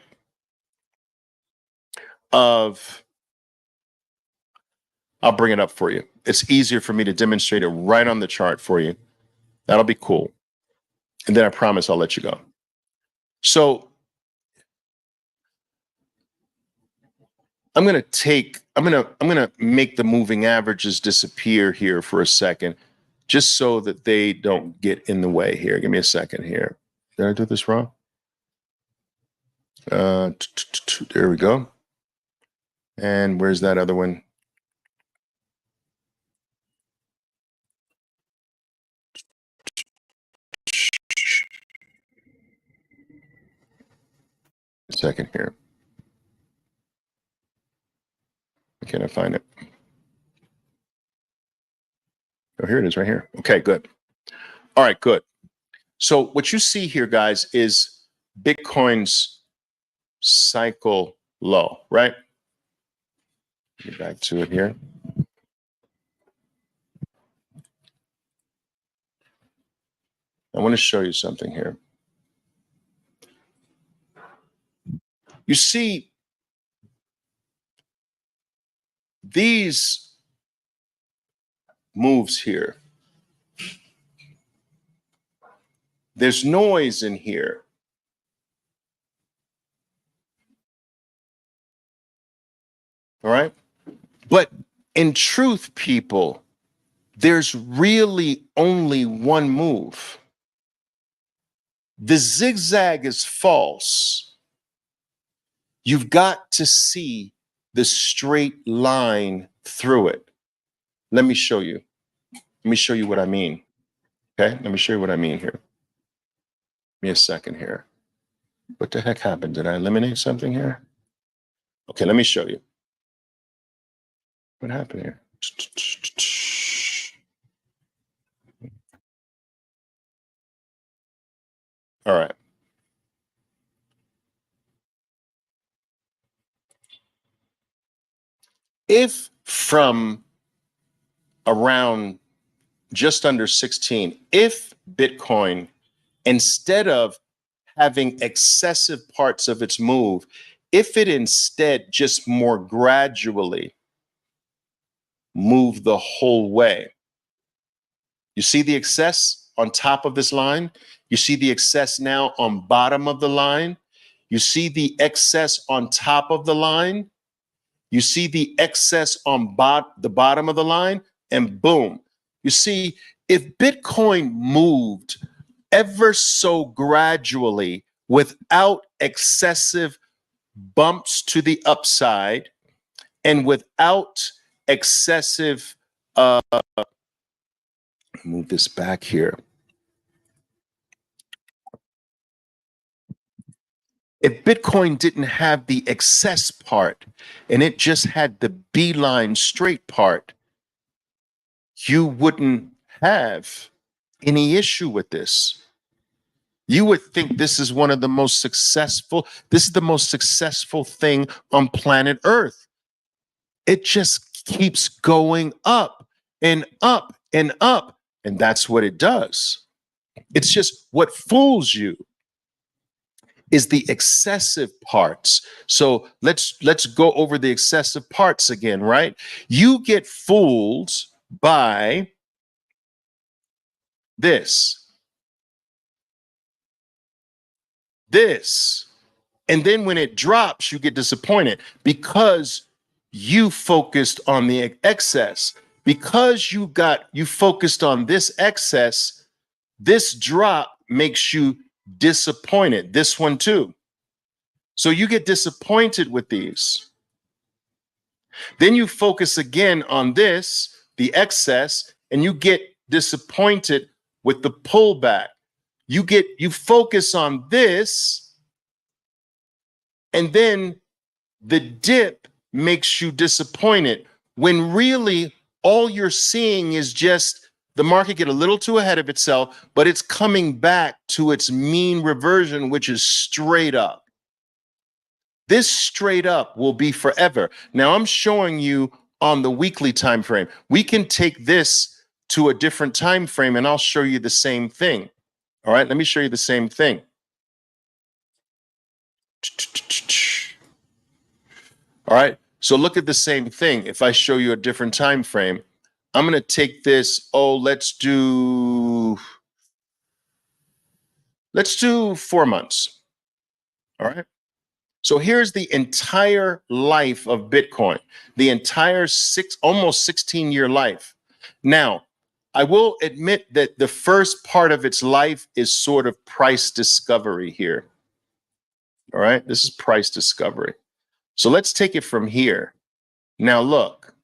I'll bring it up for you. It's easier for me to demonstrate it right on the chart for you. That'll be cool. And then I promise I'll let you go. So I'm going to make the moving averages disappear here for a second, just so that they don't get in the way here. Give me a second here. Did I do this wrong? There we go. And where's that other one? A second here. Can I find it? Oh, here it is right here. Okay, good. All right, good. So what you see here, guys, is Bitcoin's cycle low, right? Get back to it here. I want to show you something here. You see, these moves here, there's noise in here. All right? But in truth, people, there's really only one move. The zigzag is false. You've got to see the straight line through it. Let me show you. Let me show you what I mean. Okay, let me show you what I mean here. Give me a second here. What the heck happened? Did I eliminate something here? Okay, let me show you. What happened here? All right. If from around just under 16, if Bitcoin, instead of having excessive parts of its move, if it instead just more gradually move the whole way, you see the excess on top of this line? You see the excess now on bottom of the line? You see the excess on top of the line? You see the excess on the bottom of the line? And boom. You see, if Bitcoin moved ever so gradually without excessive bumps to the upside and without excessive, move this back here. If Bitcoin didn't have the excess part and it just had the beeline straight part, you wouldn't have any issue with this. You would think this is one of the most successful, this is the most successful thing on planet Earth. It just keeps going up and up and up. And that's what it does. It's just what fools you is the excessive parts. So let's go over the excessive parts again, right? You get fooled by this, and then when it drops, you get disappointed because you focused on the excess. Because you focused on this excess, this drop makes you disappointed. This one too. So you get disappointed with these. Then you focus again on this, the excess, and you get disappointed with the pullback. You focus on this, and then the dip makes you disappointed when really all you're seeing is just the market get a little too ahead of itself, but it's coming back to its mean reversion, which is straight up. This straight up will be forever. Now I'm showing you on the weekly time frame. We can take this to a different time frame and I'll show you the same thing. All right, let me show you the same thing. All right, so look at the same thing. If I show you a different time frame, I'm going to take this, let's do 4 months. All right. So here's the entire life of Bitcoin, the entire almost 16-year life. Now, I will admit that the first part of its life is sort of price discovery here. All right, this is price discovery. So let's take it from here. Now look,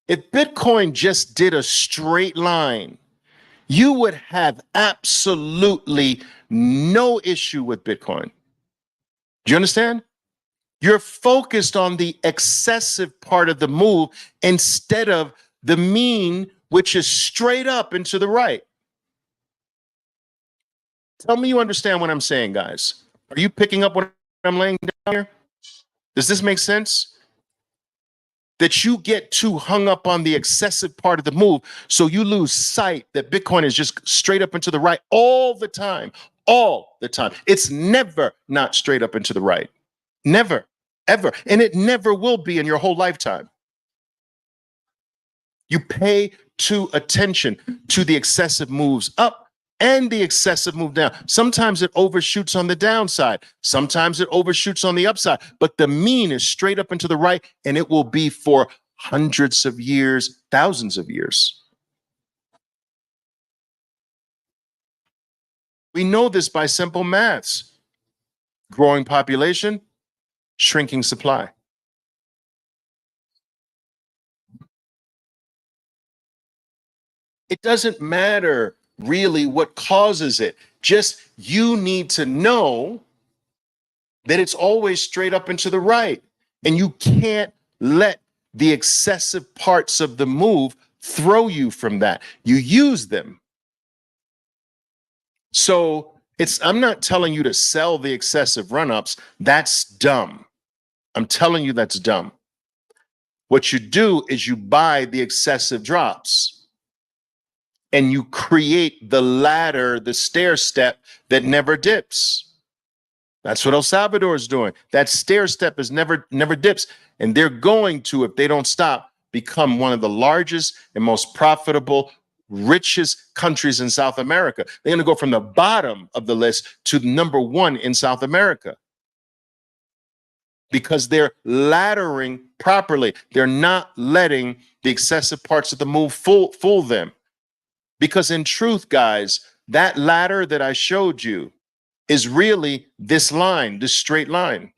if Bitcoin just did a straight line, you would have absolutely no issue with Bitcoin. Do you understand? You're focused on the excessive part of the move instead of the mean, which is straight up and to the right. Tell me you understand what I'm saying, guys. Are you picking up what I'm laying down here? Does this make sense? That you get too hung up on the excessive part of the move, so you lose sight that Bitcoin is just straight up and to the right all the time, all the time. It's never not straight up and to the right. Never, ever. And it never will be in your whole lifetime. You pay attention to the excessive moves up and the excessive move down. Sometimes it overshoots on the downside. Sometimes it overshoots on the upside. But the mean is straight up and to the right, and it will be for hundreds of years, thousands of years. We know this by simple maths. Growing population, shrinking supply. It doesn't matter really what causes it. Just you need to know that it's always straight up and to the right. And you can't let the excessive parts of the move throw you from that. You use them. So I'm not telling you to sell the excessive run-ups. That's dumb. I'm telling you that's dumb. What you do is you buy the excessive drops and you create the ladder, the stair step that never dips. That's what El Salvador is doing. That stair step is never dips. And they're going to, if they don't stop, become one of the largest and most profitable, richest countries in South America. They're going to go from the bottom of the list to number one in South America because they're laddering properly. They're not letting the excessive parts of the move fool them. Because in truth, guys, that ladder that I showed you is really this line, this straight line.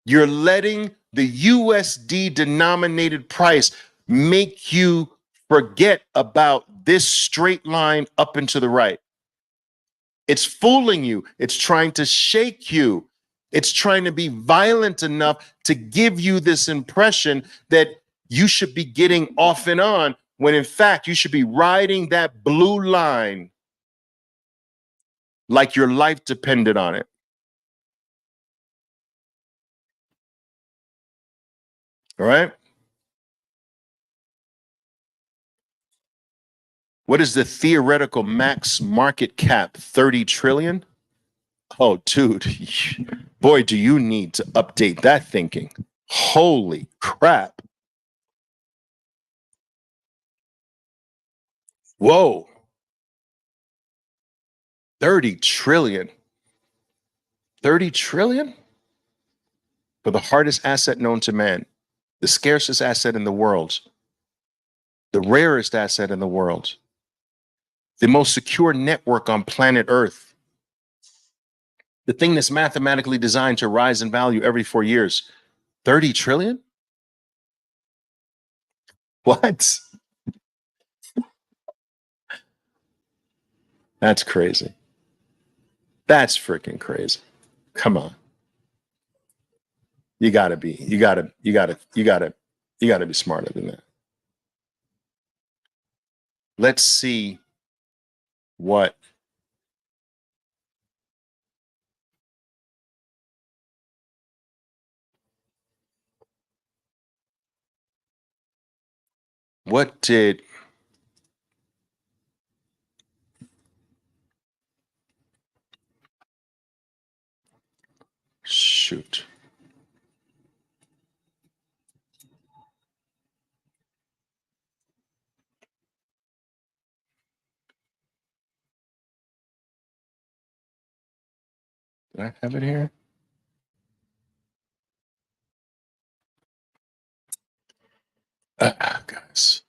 You're letting the USD denominated price make you forget about this straight line up and to the right. It's fooling you. It's trying to shake you. It's trying to be violent enough to give you this impression that you should be getting off and on, when in fact you should be riding that blue line like your life depended on it. All right? What is the theoretical max market cap? 30 trillion? Oh, dude. Boy, do you need to update that thinking. Holy crap. Whoa. 30 trillion. 30 trillion? For the hardest asset known to man, the scarcest asset in the world, the rarest asset in the world, the most secure network on planet Earth, the thing that's mathematically designed to rise in value every 4 years. 30 trillion? What? That's crazy. That's freaking crazy. Come on. You gotta be smarter than that. Let's see what did shoot. Did I have it here? Guys.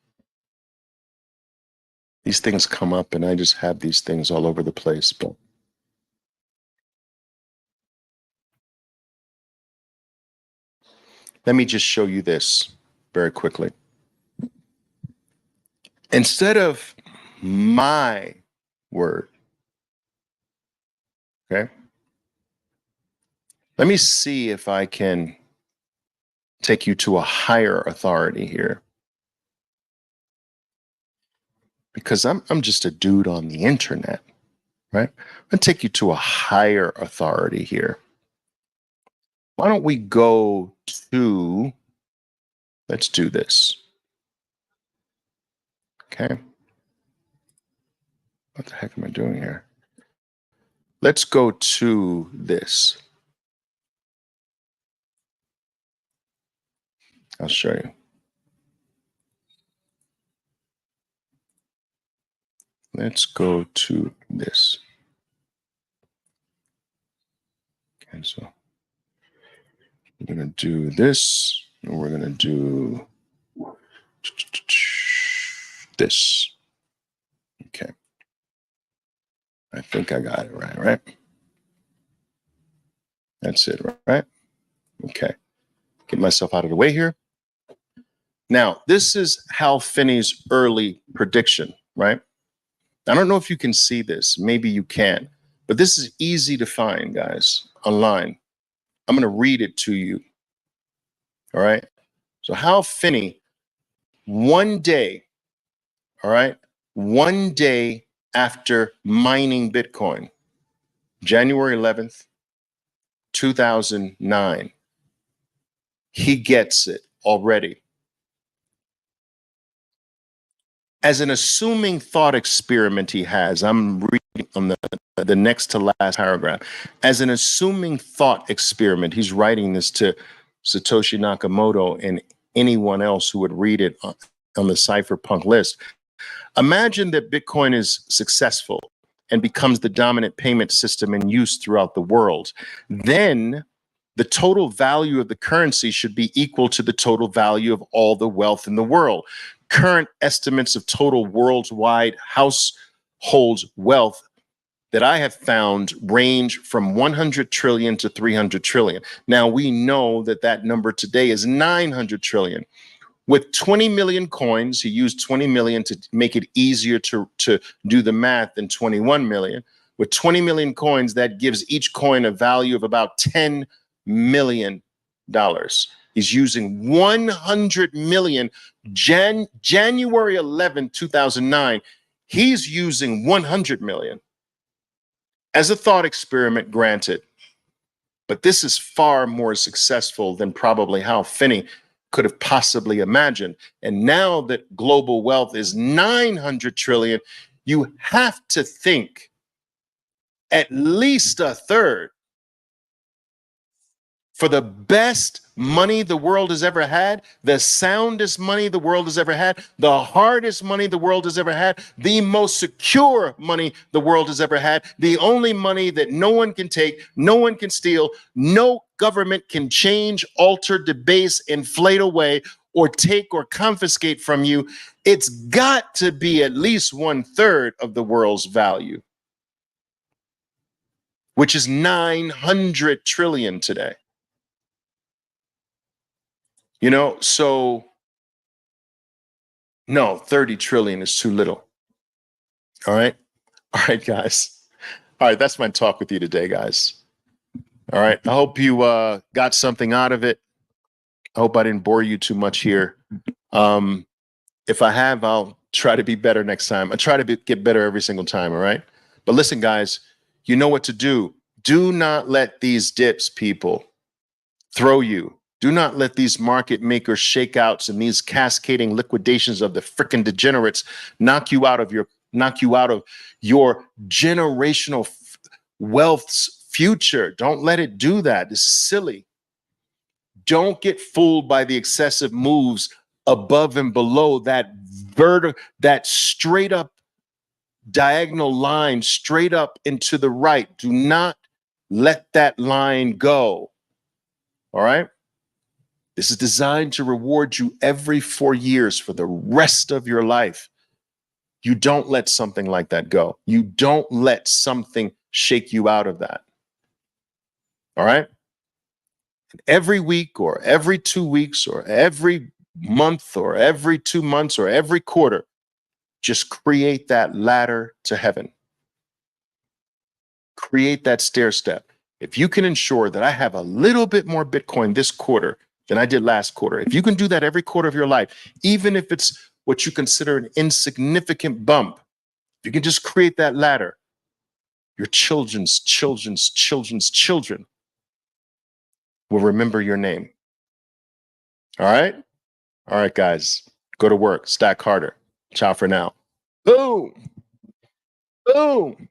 These things come up and I just have these things all over the place, but let me just show you this very quickly. Instead of my word, okay? Let me see if I can take you to a higher authority here. Because I'm just a dude on the internet, right? I'm gonna take you to a higher authority here. Why don't we go to, let's do this. Okay. What the heck am I doing here? Let's go to this. I'll show you. Let's go to this. Okay, so we're going to do this, and we're going to do this. Okay. I think I got it right? That's it, right? Okay. Get myself out of the way here. Now, this is Hal Finney's early prediction, right? I don't know if you can see this. Maybe you can. But this is easy to find, guys, online. I'm going to read it to you. All right? So Hal Finney, one day, all right, one day after mining Bitcoin, January 11th, 2009. He gets it already. As an assuming thought experiment he has, I'm reading on the next to last paragraph. As an assuming thought experiment, he's writing this to Satoshi Nakamoto and anyone else who would read it on the cypherpunk list. Imagine that Bitcoin is successful and becomes the dominant payment system in use throughout the world. Then the total value of the currency should be equal to the total value of all the wealth in the world. Current estimates of total worldwide household wealth that I have found range from 100 trillion to 300 trillion. Now we know that that number today is 900 trillion. With 20 million coins, he used 20 million to make it easier to do the math than 21 million. With 20 million coins, that gives each coin a value of about $10 million. He's using 100 million. January 11, 2009, he's using 100 million. As a thought experiment, granted, but this is far more successful than probably Hal Finney could have possibly imagined. And now that global wealth is 900 trillion, you have to think at least a third for the best money the world has ever had, the soundest money the world has ever had, the hardest money the world has ever had, the most secure money the world has ever had, the only money that no one can take, no one can steal, no government can change, alter, debase, inflate away, or take or confiscate from you. It's got to be at least 1/3 of the world's value, which is 900 trillion today. You know, so no, 30 trillion is too little. All right. All right, guys. All right. That's my talk with you today, guys. All right. I hope you got something out of it. I hope I didn't bore you too much here. If I have, I'll try to be better next time. I try to get better every single time. All right. But listen, guys, you know what to do. Do not let these dips, people, throw you. Do not let these market maker shakeouts and these cascading liquidations of the frickin' degenerates knock you out of your generational wealth's future. Don't let it do that. This is silly. Don't get fooled by the excessive moves above and below that that straight up diagonal line straight up into the right. Do not let that line go. All right? This is designed to reward you every 4 years for the rest of your life. You don't let something like that go. You don't let something shake you out of that. All right? And every week or every 2 weeks or every month or every 2 months or every quarter, just create that ladder to heaven. Create that stair step. If you can ensure that I have a little bit more Bitcoin this quarter than I did last quarter, if you can do that every quarter of your life, even if it's what you consider an insignificant bump, if you can just create that ladder, your children's children's children's children will remember your name. All right? All right, guys, go to work, stack harder. Ciao for now. Boom. Boom.